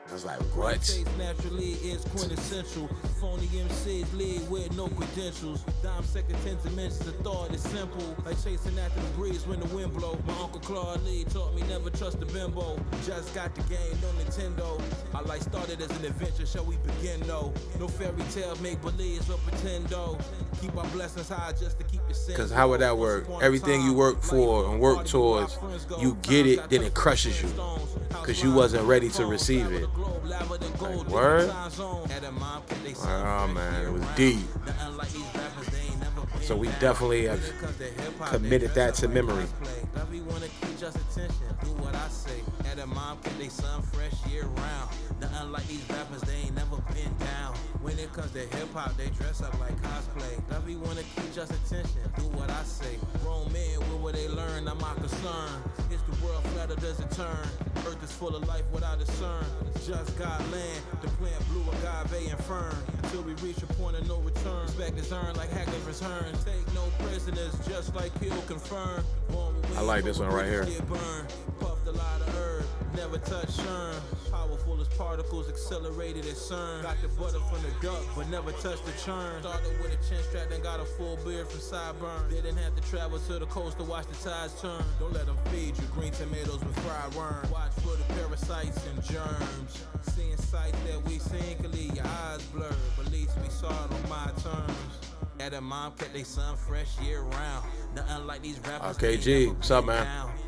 Speaker 3: I was like, what?
Speaker 1: Naturally is quintessential. Phony MCs lead with no credentials. Dime second, 10 dimensions of thought is simple. Like chasing after the breeze when the wind blow. My Uncle Claude Lee taught me never trust the bimbo. Just got the game, no Nintendo. Our life started as an adventure, shall we begin though? No fairy tale, make believes or pretend though. Keep our blessings high just to keep your sins.
Speaker 3: Because how would that work? Everything you work for and work towards, you get it, then it crushes you. Because you wasn't ready to receive it. Like, word? Oh man, it was deep. So we definitely have committed that to memory. Nothing like these rappers, they ain't never been down. When it comes to hip-hop, they dress up like cosplay. Love you wanna keep just attention, do what I say. Grown men, where they learn, I'm not concerned. Is the world flat or does it turn? Earth is full of life without a discern. Just God land, the plant blue agave and fern. Until we reach a point of no return. Respect is earned like Hackett returns. Take no prisoners, just like Hill confirmed. I like this one right here. Puffed a lot of herb, never touch churn. Powerful as particles, accelerated as CERN. Got the butter from the duck, but never touched the churn. Started with a chin strap, then got a full beard from sideburn. Didn't have to travel to the coast to watch the tides turn. Don't let them feed you green tomatoes with fried worms. Watch for the parasites and germs. Seeing sights that we seen can leave your eyes blurred, but at least we saw it on my terms. At a mom kept they son fresh year round. Nothing like these rappers. Okay, G, what's up, man?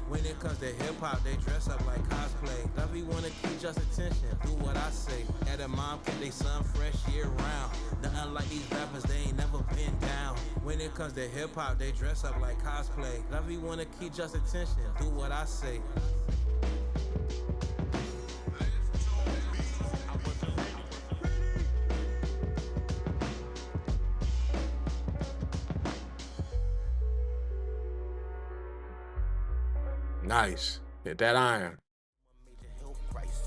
Speaker 3: When it comes to hip hop, they dress up like cosplay. Love you wanna keep just attention, do what I say. At a mom kept they son fresh year round. Nothing like these rappers, they ain't never been down. When it comes to hip hop, they dress up like cosplay. Love you wanna keep just attention, do what I say. Nice. Hit that iron.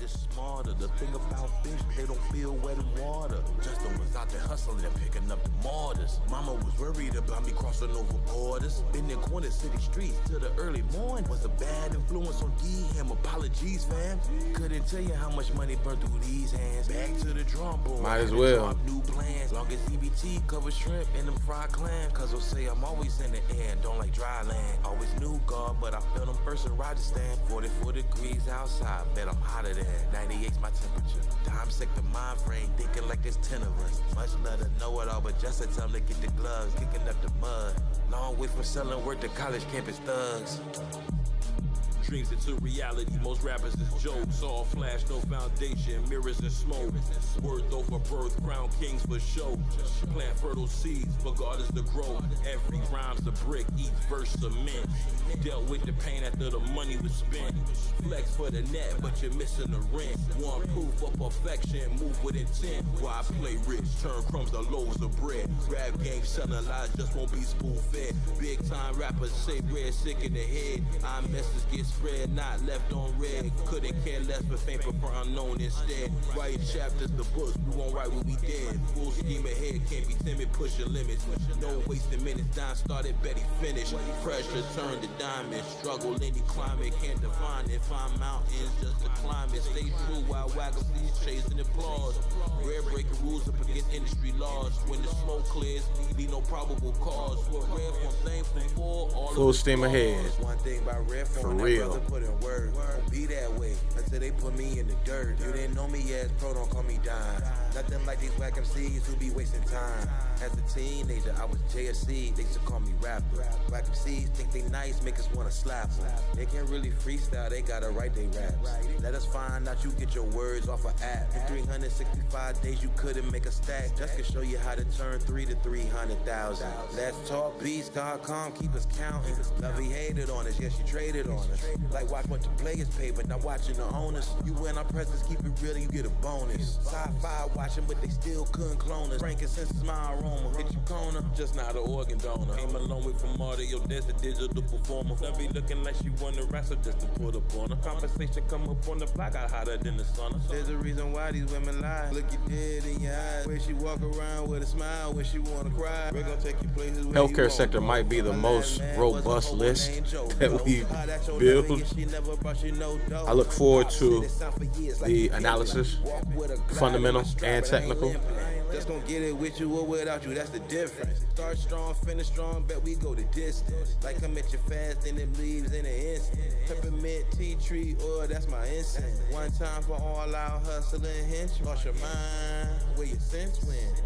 Speaker 3: Smarter. The thing about fish, they don't feel wet in water. Justin was out there hustling and picking up the mortars. Mama was worried about me crossing over borders. Been in corner city streets till the early morning. Was a bad influence on D-Ham. Apologies, fam. Couldn't tell you how much money burned through these hands. Back to the drum board. Might as well. New plans. Long as EBT cover shrimp and them fried clams. Cause they'll say I'm always in the air, don't like dry land. Always knew God, but I felt them first in Rajasthan. 44 degrees outside, bet I'm hotter than 98's my temperature. Time sick the mind frame, thinking like there's 10 of us. Much love to know it all, but just a time to get the gloves, kicking up the mud. Long way from selling work to college campus thugs.
Speaker 1: dreams into reality. Most rappers is jokes, all flash, no foundation, mirrors and smoke. Worth over birth, crown kings for show. Plant fertile seeds for God is to grow. Every rhyme's a brick, each verse cement. Dealt with the pain after the money was spent. Flex for the net, but you're missing the rent. One proof of perfection, move with intent. Why play rich, turn crumbs to loaves of bread. Rap game selling lies just won't be spoon fed. Big time rappers say red, sick in the head. Our message get spread, not left on red. Couldn't care less, but fame prefer unknown instead. Write chapters, the books, we won't write when we dead. Full scheme ahead, can't be timid, pushing limits. No wasting minutes, Don started, Betty finished. Pressure turned to diamonds. Struggle any climate, can't define it. Find mountains, just a climate. Stay true while wagging these chasing applause. Rare breaking rules up against industry laws. When the smoke clears, need no probable cause. What red from thankful for, all
Speaker 3: Full steam ahead.
Speaker 6: One thing about red
Speaker 3: For
Speaker 6: form, that
Speaker 3: real.
Speaker 6: brother put in work. Won't be that way until they put me in the dirt. You didn't know me as pro, don't call me Don. Nothing like these whack MCs who be wasting time. As a teenager, I was JSC, they used to call me rapper. Whack MCs think they nice, make us wanna slap them. They can't really freestyle, they gotta write they raps. Let us find out you get your words off an app. In 365 days you couldn't make a stack. Just to show you how to turn 3 to 300,000. Let's talk beats.com, keep us counting. Lovey hated on us, yeah she traded on us. Like watch what the players pay, but not watching the owners. You win our presence, keep it real, you get a bonus. Sci-fi watching, but they still couldn't clone us. Frankincense is my aroma, hit you corner, just not an organ donor. Came a long way from audio, there's a digital performer. Lovey looking like she won the wrestle just to put up on her. Conversation come up on the block, got hotter than the sauna. There's a reason why these women lie. Look you dead in your eyes. Where she walk around with a smile, when she wanna cry. We're gonna take you places where
Speaker 3: Healthcare
Speaker 6: you
Speaker 3: sector
Speaker 6: won't
Speaker 3: might be the
Speaker 6: go.
Speaker 3: most
Speaker 6: My last man
Speaker 3: robust
Speaker 6: was a hoe,
Speaker 3: list
Speaker 6: ain't Joe,
Speaker 3: that
Speaker 6: no.
Speaker 3: we
Speaker 6: How that your
Speaker 3: build.
Speaker 6: lovey, she never brought you no dough.
Speaker 3: I look forward to
Speaker 6: Said it sound for years like
Speaker 3: the
Speaker 6: you
Speaker 3: analysis,
Speaker 6: walk with a glide
Speaker 3: fundamental
Speaker 6: with a strap,
Speaker 3: and
Speaker 6: but I ain't
Speaker 3: technical.
Speaker 6: limping. Just gonna get it with you or without you, that's the difference. Start strong, finish strong, bet we go the distance. Like I'm at your fast and them leaves in an instant. Peppermint, tea tree, oil, that's my incense. One time for all out hustling hints. Lost your mind, where your sense went.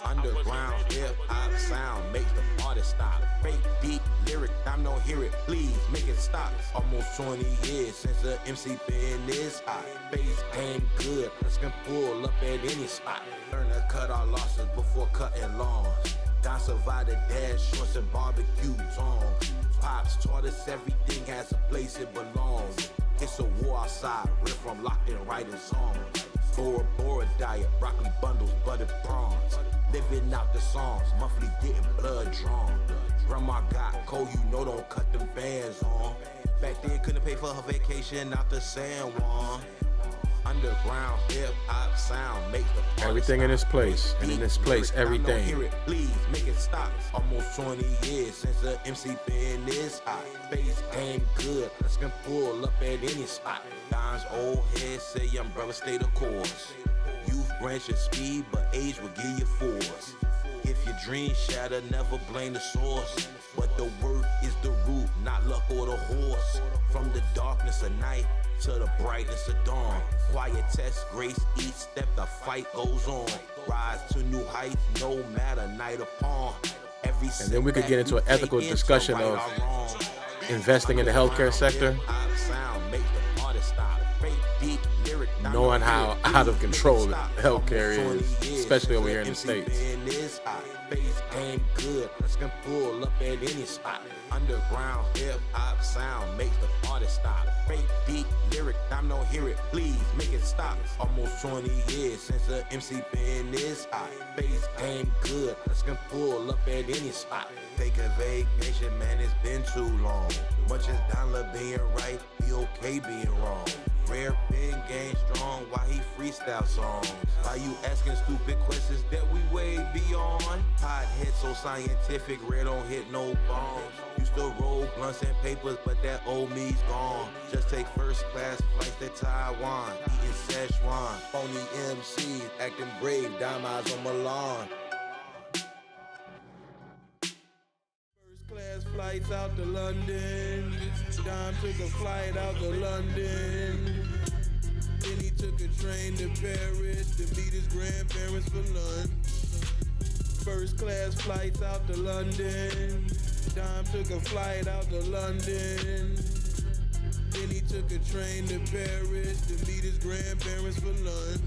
Speaker 1: Underground hip-hop sound makes the party stop. Fake deep lyric, I'm no hear it, please make it stop. Almost 20 years since the MC been this hot. Face ain't good, us can pull up at any spot. Learn to cut our losses before cutting lawns. Don survived the dash, shorts and barbecue tongs. Pops taught us everything has a place it belongs. It's a war outside, riff from locked in writing songs. Bora Bora diet, broccoli bundles, buttered prawns. Living out the songs, monthly getting blood drawn. Grandma got cold, you know don't cut them bands on. Back then couldn't pay for her vacation out to San Juan. Underground hip-hop sound make the party
Speaker 3: Everything in its
Speaker 1: stop.
Speaker 3: place, and in its place,
Speaker 1: Lyric, I don't
Speaker 3: everything.
Speaker 1: hear it, please make it stop. Almost 20 years since the MC been this hot. Face ain't good, us can pull up at any spot. Don's old head say young brother stay the course. Youth branch your speed, but age will give you force. If your dreams shatter, never blame the source. But the work is the root, not luck or the horse. From the darkness of night to the brightness of dawn. Quiet test, grace, each step the fight goes on. Rise to new heights, no matter night upon. Every
Speaker 3: And then we could get into an
Speaker 1: setback
Speaker 3: ethical
Speaker 1: we take
Speaker 3: discussion
Speaker 1: into
Speaker 3: of
Speaker 1: right or wrong.
Speaker 3: investing in the healthcare sector, knowing how out of control healthcare is, especially over here in the States.
Speaker 1: Ain't good, us can pull up at any spot. Underground hip-hop sound makes the party stop. Fake deep lyric, I'm no hear it, please make it stop. Almost 20 years since the MC been this hot. Face ain't good, us can pull up at any spot. Take a vacation, man, it's been too long. Much as dollar being right, be okay being wrong. Rare, big, game strong, why he freestyle songs? Why you asking stupid questions that we way beyond? Pothead so scientific, Rare don't hit no bombs. Used to roll blunts and papers, but that old me's gone. Just take first class flights to Taiwan, eating Szechuan. Phony MCs acting brave, dime eyes on Milan. First class flights out to London. Dime took a flight out to London. Then he took a train to Paris to meet his grandparents for lunch. First class flights out to London. Dime took a flight out to London. Then he took a train to Paris to meet his grandparents for lunch.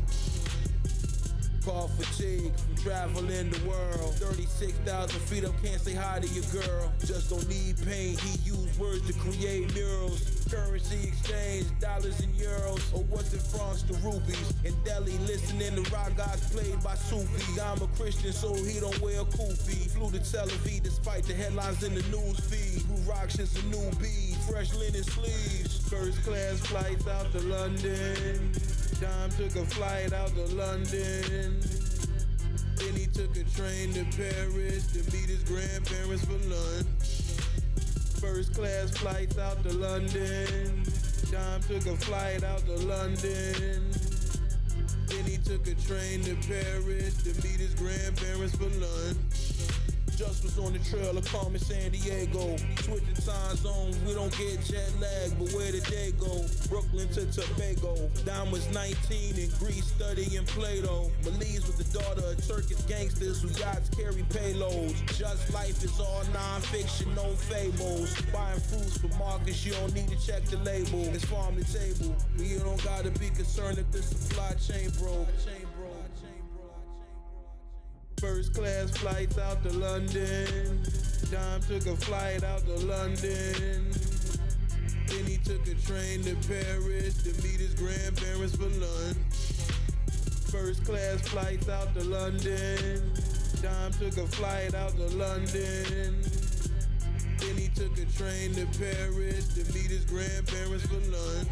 Speaker 1: Call fatigue from traveling the world. 36,000 feet up, can't say hi to your girl. Just don't need pain, he used words to create murals. Currency exchange, dollars and euros. Or what's in France to rupees? In Delhi, listening to ragas played by Sufi. I'm a Christian, so he don't wear a kufi. Flew to Tel Aviv despite the headlines in the news feed. Blue rocks is a new bead, fresh linen sleeves. First class flights out to London. Dime took a flight out to London. Then he took a train to Paris to meet his grandparents for lunch. First class flights out to London. Dime took a flight out to London. Then he took a train to Paris to meet his grandparents for lunch. Just was on the trail of Carmen San Diego. Switching time zones, we don't get jet lag, but where did they go? Brooklyn to Tobago. Dime was 19 in Greece studying Plato. Belize was the daughter of Turkish gangsters who yachts carry payloads. Just life is all non-fiction, no fables. Buying fruits for markets, you don't need to check the label. It's farm to table. You don't gotta be concerned if the supply chain broke. First class flights out to London. Dime took a flight out to London. Then he took a train to Paris to meet his grandparents for lunch. First class flights out to London. Dime took a flight out to London. Then he took a train to Paris to meet his grandparents for lunch.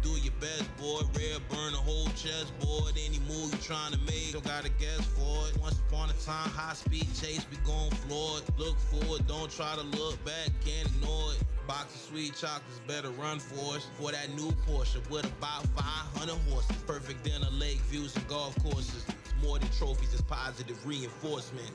Speaker 1: Do your best, boy. Rare, burn a whole chessboard. Any move you trying to make, don't gotta guess for it. Once upon a time, high speed chase, we gon' floor it. Look forward, don't try to look back, can't ignore it. Box of sweet chocolates, better run for us. For that new Porsche with about 500 horses. Perfect dinner, lake views, and golf courses. It's more than trophies, it's positive reinforcement.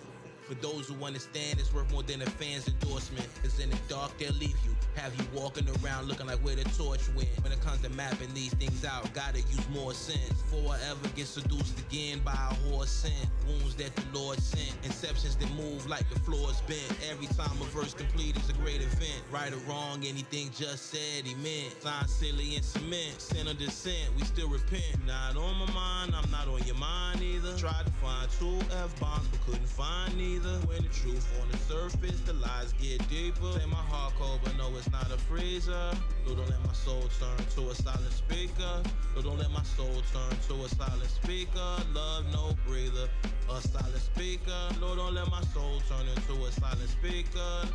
Speaker 1: For those who understand, it's worth more than a fan's endorsement. Cause in the dark, they'll leave you. Have you walking around looking like where the torch went. When it comes to mapping these things out, gotta use more sense. Before I ever get seduced again by a horse scent. Wounds that the Lord sent. Inceptions that move like the floor's bent. Every time a verse complete is a great event. Right or wrong, anything just said he meant. Sign silly and cement. Sin or dissent, we still repent. Not on my mind, I'm not on your mind either. Tried to find 2 F-bombs, but couldn't find neither. When the truth on the surface, the lies get deeper. Say my heart cold, but no, it's not a freezer. Lord, don't let my soul turn to a silent speaker. Lord, don't let my soul turn to a silent speaker. Love no breather, a silent speaker. Lord, don't let my soul turn into a silent speaker.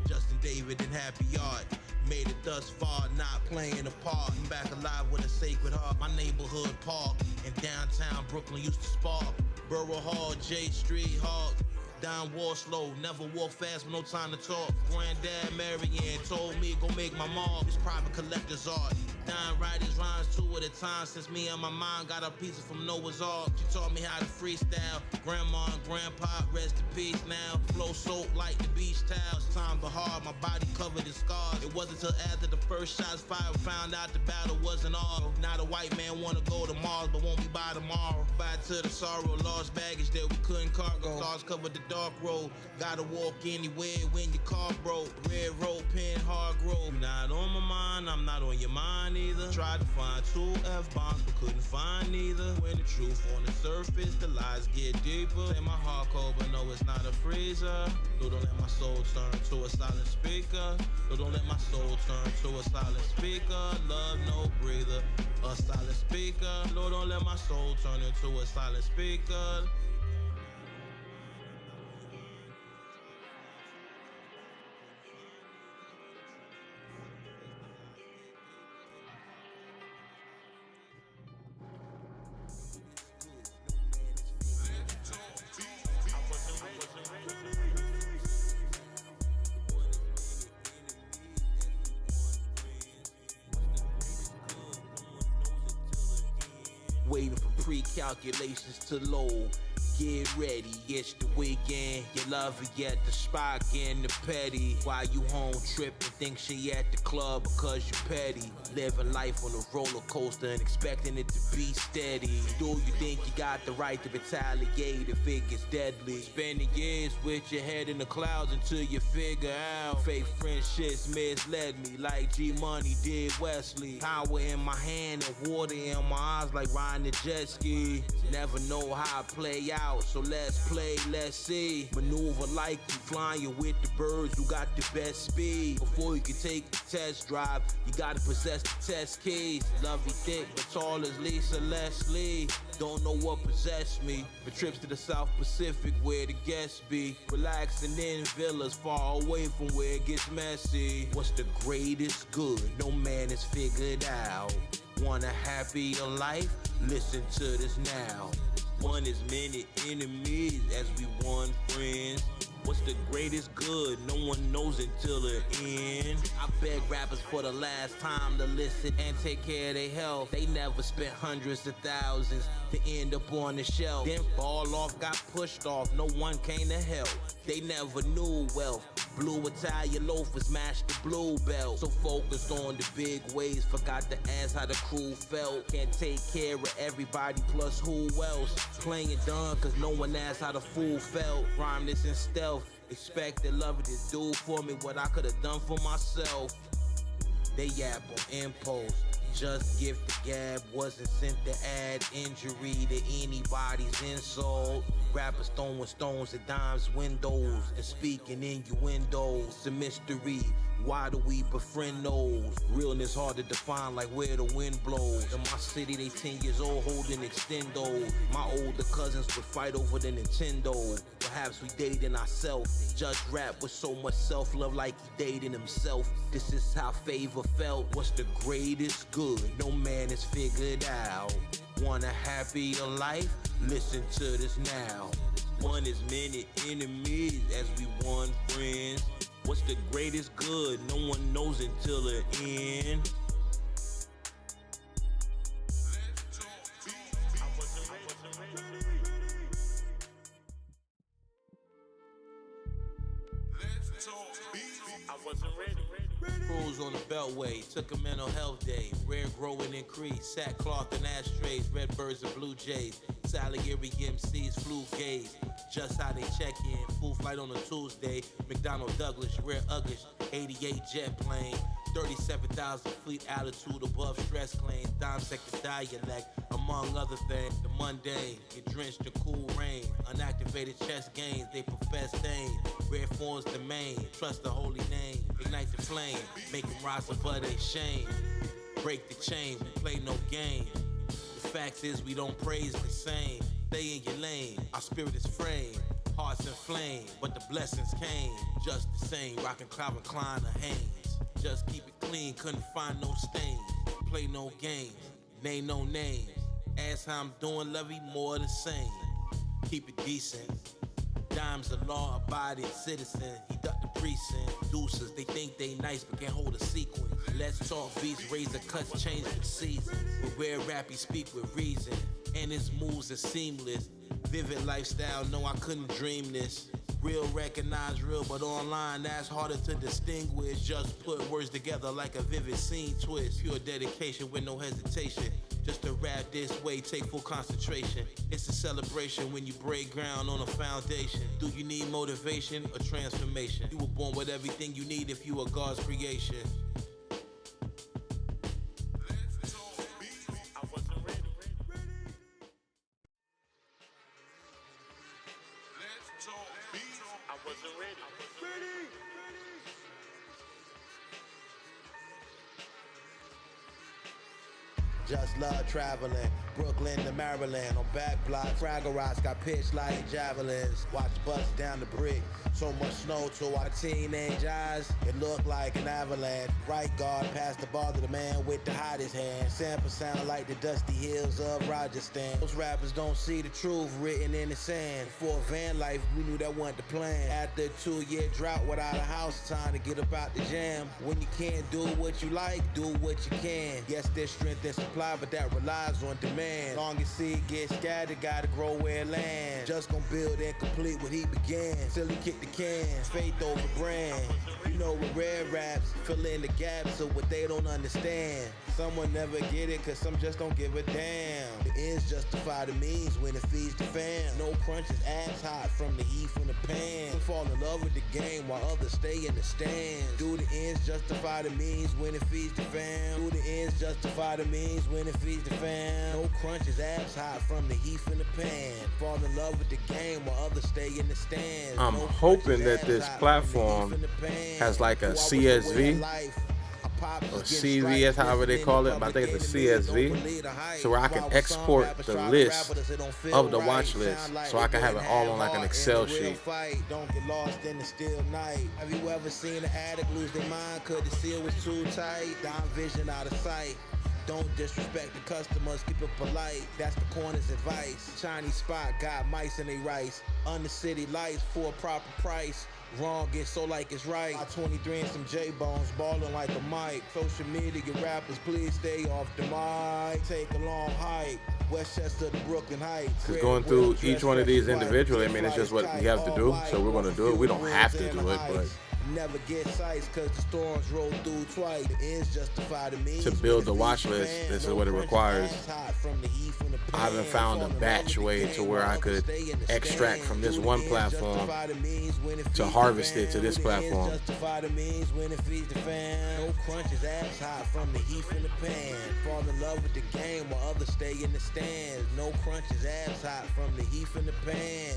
Speaker 1: Justin David and Happy Art. Made it thus far, not playing a part. I'm back alive with a sacred heart. My neighborhood park in downtown Brooklyn used to spark. Borough Hall, J Street, Hawk. Down walk slow, never walk fast with no time to talk. Granddad Marianne told me go make my mark. It's private collector's art. Dying writers rhymes 2 at a time since me and my mom got a piece from Noah's Ark. She taught me how to freestyle. Grandma and grandpa, rest in peace now. Flow soaked like the beach towels. Time but hard, my body covered in scars. It wasn't till after the first shots fired, found out the battle wasn't all. Now the white man wanna go to Mars, but won't be by tomorrow. Bye to the sorrow, lost baggage that we couldn't cargo. Stars covered the dark road. Gotta walk anywhere when your car broke. Red rope, pen, hard grove. Not on my mind, I'm not on your mind either. Tried to find 2 F-bombs, but couldn't find neither. When the truth on the surface, the lies get deeper. Say my heart cold, but no, it's not a freezer. So don't let my soul turn to a silent speaker. So don't let my soul turn to a silent speaker. Love no breather, a silent speaker. Lord, don't let my soul turn into a silent speaker. Waiting for pre-calculations to load. Get ready, it's the weekend. Your lover at the spot getting the petty. While you home tripping, think she at the club because you petty. Living life on a roller coaster and expecting it to be steady. Do you think you got the right to retaliate if it gets deadly? Spending years with your head in the clouds until you figure out fake friendships misled me like G-Money did Wesley. Power in my hand and water in my eyes like riding a jet ski. Never know how it play out, so let's play, let's see. Maneuver like you flying with the birds who got the best speed. Before you can take the test drive, you gotta possess the test keys. Lovey thick but tall as Lisa Leslie. Don't know what possessed me, but trips to the South Pacific where the guests be. Relaxing in villas far away from where it gets messy. What's the greatest good? No man has figured out. Want a happier life? Listen to this now. One as many enemies as we want friends. What's the greatest good? No one knows until the end. I beg rappers for the last time to listen and take care of their health. They never spent hundreds of thousands to end up on the shelf. Then fall off, got pushed off, no one came to help. They never knew wealth. Blue Italian loafers matched the blue belt. So focused on the big waves, forgot to ask how the crew felt. Can't take care of everybody, plus who else? Playing dumb cause no one asked how the fool felt. Rhyme this in stealth, expected love to do for me what I could've done for myself. They yap on impulse, just gift the gab, wasn't sent to add injury to anybody's insult. Rappers throwing stones at dimes windows and speaking innuendos. It's a mystery, why do we befriend those? Realness hard to define like where the wind blows. In my city they 10 years old holding extendo. My older cousins would fight over the Nintendo. Perhaps we dating ourselves. Judge rap with so much self-love like he dating himself. This is how favor felt. What's the greatest good? No man has figured out. Want a happier life? Listen to this now. One as many enemies as we want friends. What's the greatest good? No one knows until the end. Cruise on the Beltway, took a mental health day. Rare growing increase, sackcloth and ashtrays, red birds and blue jays. Salieri MCs flew gaze, just how they check in. Full flight on a Tuesday, McDonnell Douglas, rare Uggish, 88 jet plane. 37,000 feet altitude above stress claims. Dime sector dialect, among other things. The mundane, get drenched in cool rain. Unactivated chest gains, they profess stain. Rare forms the main, trust the holy name. Ignite the flame, make them rise above their shame. Break the chain, we play no game. The fact is we don't praise the same. Stay in your lane, our spirit is framed. Hearts inflamed, but the blessings came. Just the same, rockin' Calvin Klein or Hanes. Just keep it clean, couldn't find no stains. Play no games, name no names. Ask how I'm doing, love you more the same. Keep it decent. Dime's a law-abiding citizen. He ducked the precinct. Deuces, they think they nice but can't hold a sequence. Let's talk beats, razor cuts, change the season. With rare rap, he speak with reason. And his moves are seamless. Vivid lifestyle, no, I couldn't dream this. Real recognize real, but online that's harder to distinguish. Just put words together like a vivid scene twist. Pure dedication with no hesitation. Just to rap this way, take full concentration. It's a celebration when you break ground on a foundation. Do you need motivation or transformation? You were born with everything you need if you are God's creation.
Speaker 7: Just love traveling, Brooklyn to Maryland. On back block, Fraggle Rocks got pitched like javelins. Watch bust down the brick, so much snow to our teenage eyes. It looked like an avalanche. Right guard passed the ball to the man with the hottest hand. Sample sound like the dusty hills of Rajasthan. Those rappers don't see the truth written in the sand. For van life, we knew that wasn't the plan. After a 2-year drought without a house, time to get up out the jam. When you can't do what you like, do what you can. Yes, there's strength and supply, but that relies on demand. Long as seed gets scattered, gotta grow where it lands. Just gonna build and complete what he began. Till he kicked the can, faith over brand. You know with rare raps, fill in the gaps of what they don't understand. Someone never get it, cause some just don't give a damn. The ends justify the means when it feeds the fam. No crunch is ass hot from the heat from the pan. Some fall in love with the game while others stay in the stands. Do the ends justify the means when it feeds the fam? Do the ends justify the means when it feeds the fam? No crunch is ass hot from the heat from the pan. Fall in love with the game while others stay in the stands.
Speaker 3: I'm hoping that this platform has like a CSV or CVS, however they call it, but I think it's a CSV, so where I can export the list of the watch list, so I can have it all on like an Excel sheet.
Speaker 7: Don't get lost in the still night. Have you ever seen an addict lose their mind? Could the seal was too tight? Down vision out of sight. Don't disrespect the customers, keep it polite. That's the corner's advice. Chinese spot got mice in they rice. Under city lights for a proper price. Wrong gets so like it's right. I 23 and some J-Bones balling like a mic. Social media rappers, please stay off the mic. Take a long hike. Westchester to Brooklyn Heights.
Speaker 3: Because going through each one of these individually, I mean, it's just what we have to do. So we're going to do it. We don't have to do it, but
Speaker 7: never get sights cause the storms roll through twice. The ends justify the means.
Speaker 3: To build the watch list, this is what it requires. I haven't found a batch way to where I could extract from this one platform to harvest it to this platform.
Speaker 7: Justify the means when it feeds the fan. No crunch is ass hot from the heat from the pan. Fall in love with the game while others stay in the stands. No crunch is ass hot from the heat from the pan.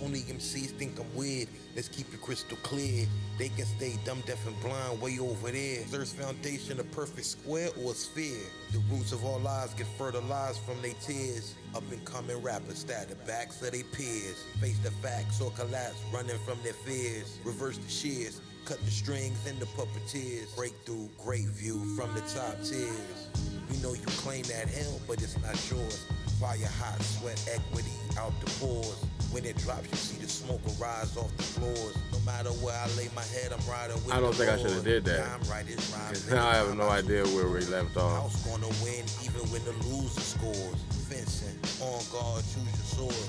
Speaker 7: Only MCs think I'm weird. Let's keep it crystal clear. They can stay dumb, deaf, and blind way over there. Is Earth's foundation a perfect square or a sphere? The roots of all lies get fertilized from their tears. Up and coming rappers stab the backs of their peers. Face the facts or collapse, running from their fears. Reverse the shears, cut the strings and the puppeteers. Breakthrough, great view from the top tiers. We know you claim that hell, but it's not yours. Fire hot, sweat equity out the pores. When it drops, you see the smoke rise off the floors. No matter where I lay my head, I'm riding with
Speaker 3: I don't think I should have did that. Because now I have no idea where we left off.
Speaker 7: House gonna win even when the loser scores. Fencing, on guard, choose your sword.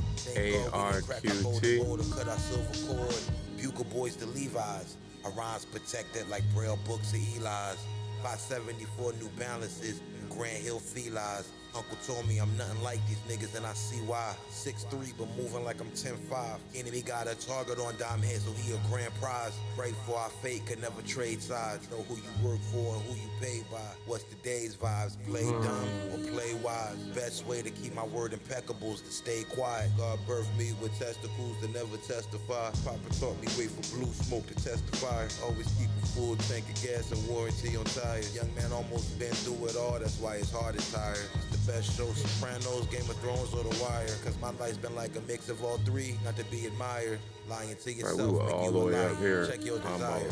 Speaker 3: ARQT.
Speaker 7: Cut our silver cord. Bugle boys to Levi's. Our rhymes protected like Braille books of Eli's. 574 New Balances, Grand Hill Felines. Uncle told me I'm nothing like these niggas and I see why. 6'3" but moving like I'm 10'5". Enemy got a target on dime head so he a grand prize. Pray for our fate, could never trade sides. Know who you work for and who you paid by. What's the day's vibes? Play dumb or play wise? Best way to keep my word impeccable is to stay quiet. God birthed me with testicles to never testify. Papa taught me wait for blue smoke to testify. Always keep a full tank of gas and warranty on tires. Young man almost been through it all, that's why his heart is tired. Best show, Sopranos, Game of Thrones, or The Wire. Cause my life's been like a mix of all three, not to be admired. Lying to yourself,
Speaker 3: right, we were all the way up here.
Speaker 7: Check your desire.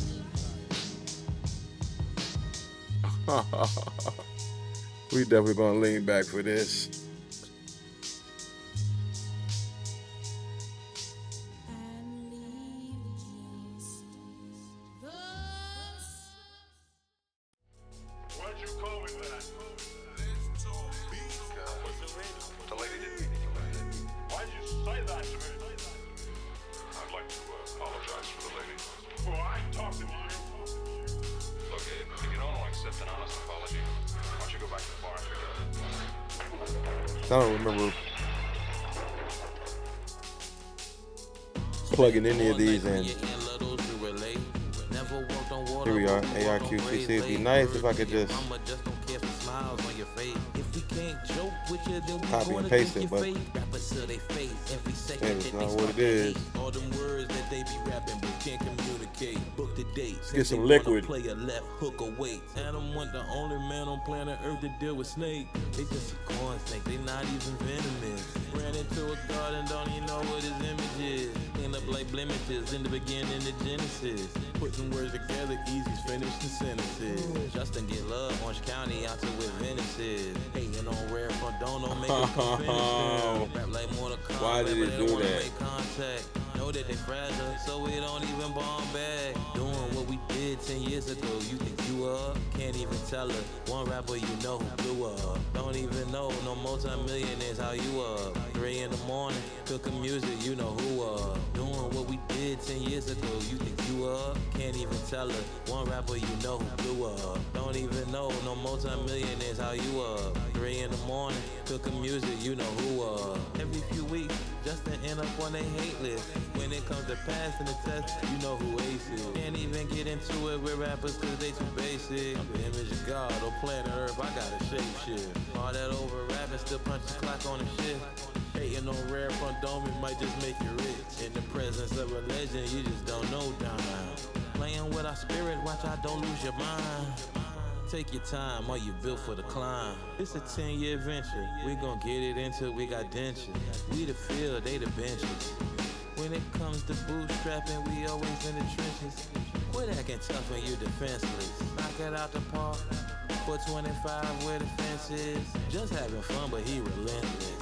Speaker 3: We definitely gonna lean back for this.
Speaker 8: Why'd you call me that? The lady didn't mean it.
Speaker 3: I don't remember plugging any of these in. Here we are, ARQTC. It'd be nice if I could just copy and paste it, but man, it's not what it is. Let's get some liquid.
Speaker 6: Play a left hook away. Adam wasn't the only man on planet Earth to deal with snake. They just a corn snake, they not even venomous. Ran into a garden, don't even know what his image is. End up like blemishes in the beginning of Genesis. Putting words together, easy's finishing sentences. Justin get love, Orange County out to where Venice is. Hating on rare front, don't make it come finish them. Rap like Mortal Kombat,
Speaker 3: why did it do that?
Speaker 6: Make contact. Know that they fragile, so we don't even bomb back. Doing what we did 10 years ago, you think you up? Can't even tell her. One rapper you know who blew up. Don't even know no multi-millionaires how you up. 3 in the morning, cooking music, you know who up. Doing what we did 10 years ago, you think you up? Can't even tell her. One rapper you know who blew up. Don't even know no multi-millionaires how you up. 3 in the morning, cooking music, you know who up. Every few weeks, Justin end up on their hate list. When it comes to passing the test, you know who ace is. Can't even get into it with rappers cause they too basic. I'm the image of God on planet Earth, I gotta shape shit. All that over rapping still punches clock on the shit. Hating on rare front dome, it might just make you rich. In the presence of a legend, you just don't know down. Playing with our spirit, watch I don't lose your mind. Take your time, are you built for the climb? It's a 10-year venture, we gon' get it until we got dentures. We the field, they the benches. When it comes to bootstrapping, we always in the trenches. Quit acting tough when you defenseless. Knock it out the park, for 25 where the fence is. Just having fun, but he relentless.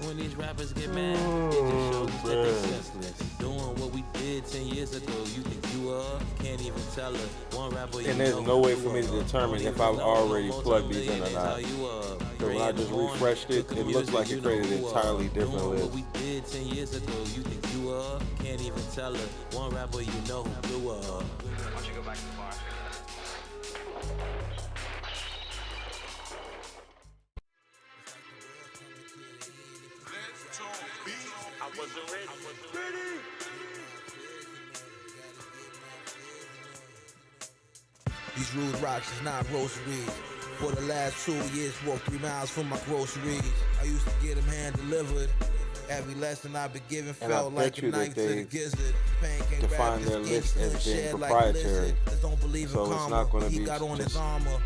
Speaker 6: When these rappers get mad, it just shows us that they senseless. Doing what we did 10 years ago, you think you up? Can't even tell her. One rapper you
Speaker 3: And there's no way for me to determine if I've already plugged these in or not. So when I just refreshed it, it looks like it created an entirely different list.
Speaker 6: What we did 10 years ago, you think you up? Can't even tell her. One rapper you know who blew up.
Speaker 8: Why don't you go back to the bar? I wasn't ready.
Speaker 7: These rude rocks is not rosaries. For the last 2 years, walked 3 miles from my groceries. I used to get them hand delivered. Every lesson I've been given felt like a knife to the gizzard.
Speaker 3: Define their list as being proprietary, so it's not going to be just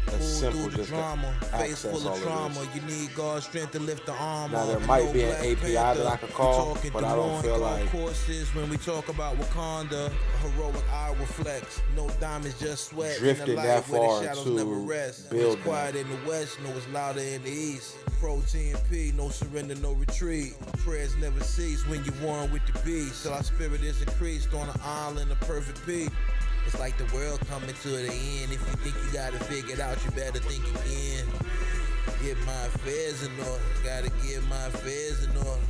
Speaker 3: as simple just to access all of this.
Speaker 7: You need God's strength to lift the arm.
Speaker 3: Now there might be an API that I could call, but I don't feel like
Speaker 7: when we talk about Wakanda, a heroic eye reflects. No diamonds, just sweat.
Speaker 3: drifting that far to build
Speaker 7: quiet
Speaker 3: that.
Speaker 7: in the west, no it's louder in the east. Protein P, no surrender, no retreat. Prayers never cease when you're one with the beast. Till our spirit is increased on an island of perfect peace. It's like the world coming to the end. If you think you got it figured out, you better think again. Get my affairs in order. Gotta get my affairs in order.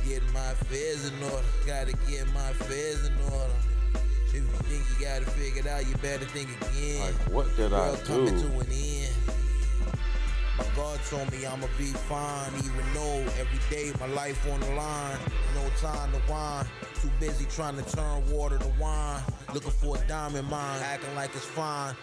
Speaker 7: Get my affairs in order. Gotta get my affairs in order. If you think you got it figured out, you better think again.
Speaker 3: Like, what did I do?
Speaker 7: Coming to an end. My God told me I'ma be fine, even though every day my life on the line. No time to whine, too busy trying to turn water to wine. Looking for a diamond mine, acting like it's fine.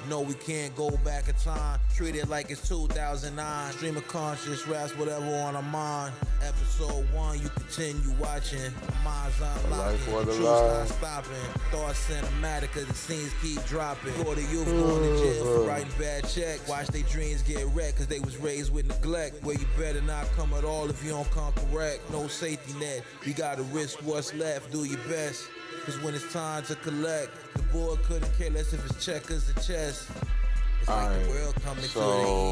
Speaker 7: No, we can't go back in time. Treat it like it's 2009. Stream of conscious, raps whatever on our mind. Episode 1, you continue watching. My mind's unlocking, truth's not stopping. Thoughts cinematic cause the scenes keep dropping. Go to youth, going to jail for writing bad checks. Watch their dreams get wrecked cause they was raised with neglect. Where you better not come at all if you don't come correct. No safety net, you gotta risk what's left. Do your best. Cause when it's time to collect, the board couldn't care less if it's checkers or chess. It's like the world coming to the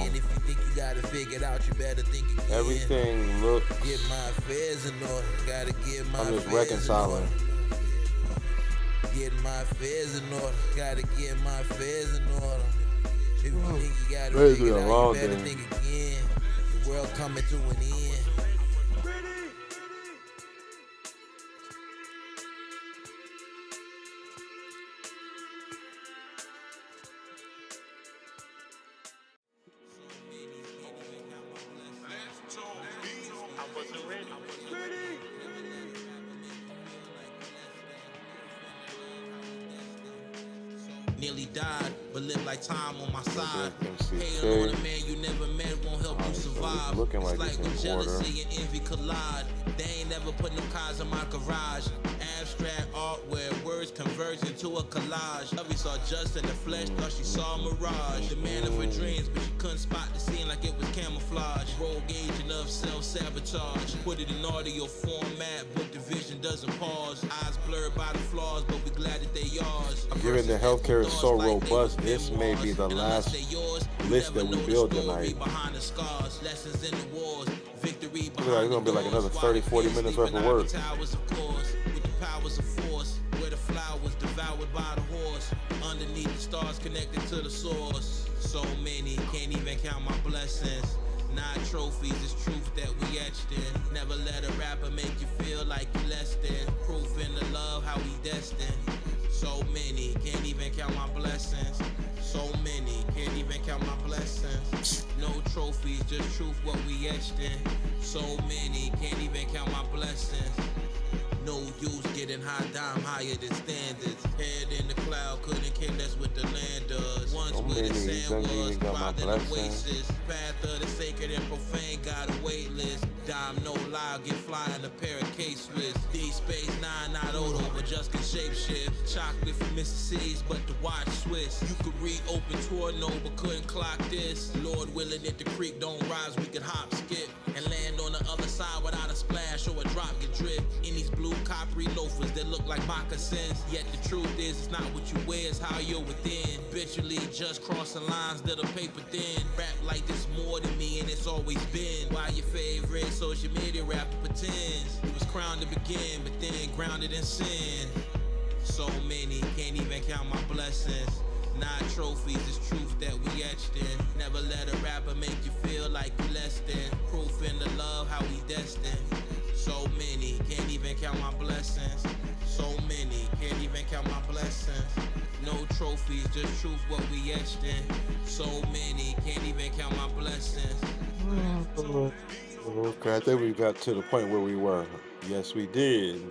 Speaker 7: end. If you think you got it figured out, you better think again.
Speaker 3: Everything looks.
Speaker 7: Get my affairs in order. Gotta get my
Speaker 3: I'm just
Speaker 7: affairs
Speaker 3: reconciling.
Speaker 7: in order. Get my affairs in order. Gotta get my affairs in order. If you think you got it figured out, you better think again. The world coming to an end.
Speaker 8: wasn't ready.
Speaker 1: Nearly died, but lived like time on my side.
Speaker 3: MC
Speaker 1: Hating on a man you never met won't help you survive.
Speaker 3: looking
Speaker 1: It's
Speaker 3: like
Speaker 1: like
Speaker 3: it's
Speaker 1: when
Speaker 3: in
Speaker 1: jealousy and envy collide. They ain't never put no cars in my garage. Abstract art where words converge into a collage. Lovey saw just in the flesh, thought she saw a mirage. The man of her dreams, but she couldn't spot the scene like it was camouflage. Rogue agent of self-sabotage. Put it in audio format, but the vision doesn't pause. Eyes blurred by the flaws, but we glad that they yours.
Speaker 3: Given the healthcare is so robust, this may be the last list that we build tonight.
Speaker 1: Lessons in the wars, victory
Speaker 3: It's gonna be like another 30, 40 minutes worth of work.
Speaker 1: Towers, of course, with the powers of force, where the flowers devoured by the horse. Underneath the stars connected to the source. So many, can't even count my blessings. 9 trophies, it's truth that we etched in. Never let a rapper make you feel like you less than. Proof in the love, how we destined. So many, can't even count my blessings. So many, can't even count my blessings. No trophies, just truth, what we etched in. So many, can't even count my blessings. No use getting high, dime higher than standards. Head in the cloud, couldn't care less what the land does. Once where the sand was, thrived in the oasis. Path of the sacred and profane, got a wait list. Dime, no lie, get flying a pair of K-Swiss. D-Space 9, not Odo, but just can shapeshift. Chocolate from Mississippi's, but the watch Swiss. You could read open tour, no, but couldn't clock this. Lord willing, if the creek don't rise, we could hop, skip, and land on the other side without a splash or a drop get drip. In these blue coppery loafers that look like moccasins. Yet the truth is, it's not what you wear, it's how you're within. Habitually just crossing lines that are paper thin. Rap like this more than me, and it's always been. Why your favorite social media rapper pretends he was crowned to begin, but then grounded in sin. So many, can't even count my blessings. 9 trophies, it's truth that we etched in. Never let a rapper make you feel like you less than. Proof in the love, how we destined. So many, can't even count my blessings. So many, can't even count my blessings. No trophies, just truth, what we etched in. So many, can't even count my blessings.
Speaker 3: Okay, I think we got to the point where we were. Yes, we did.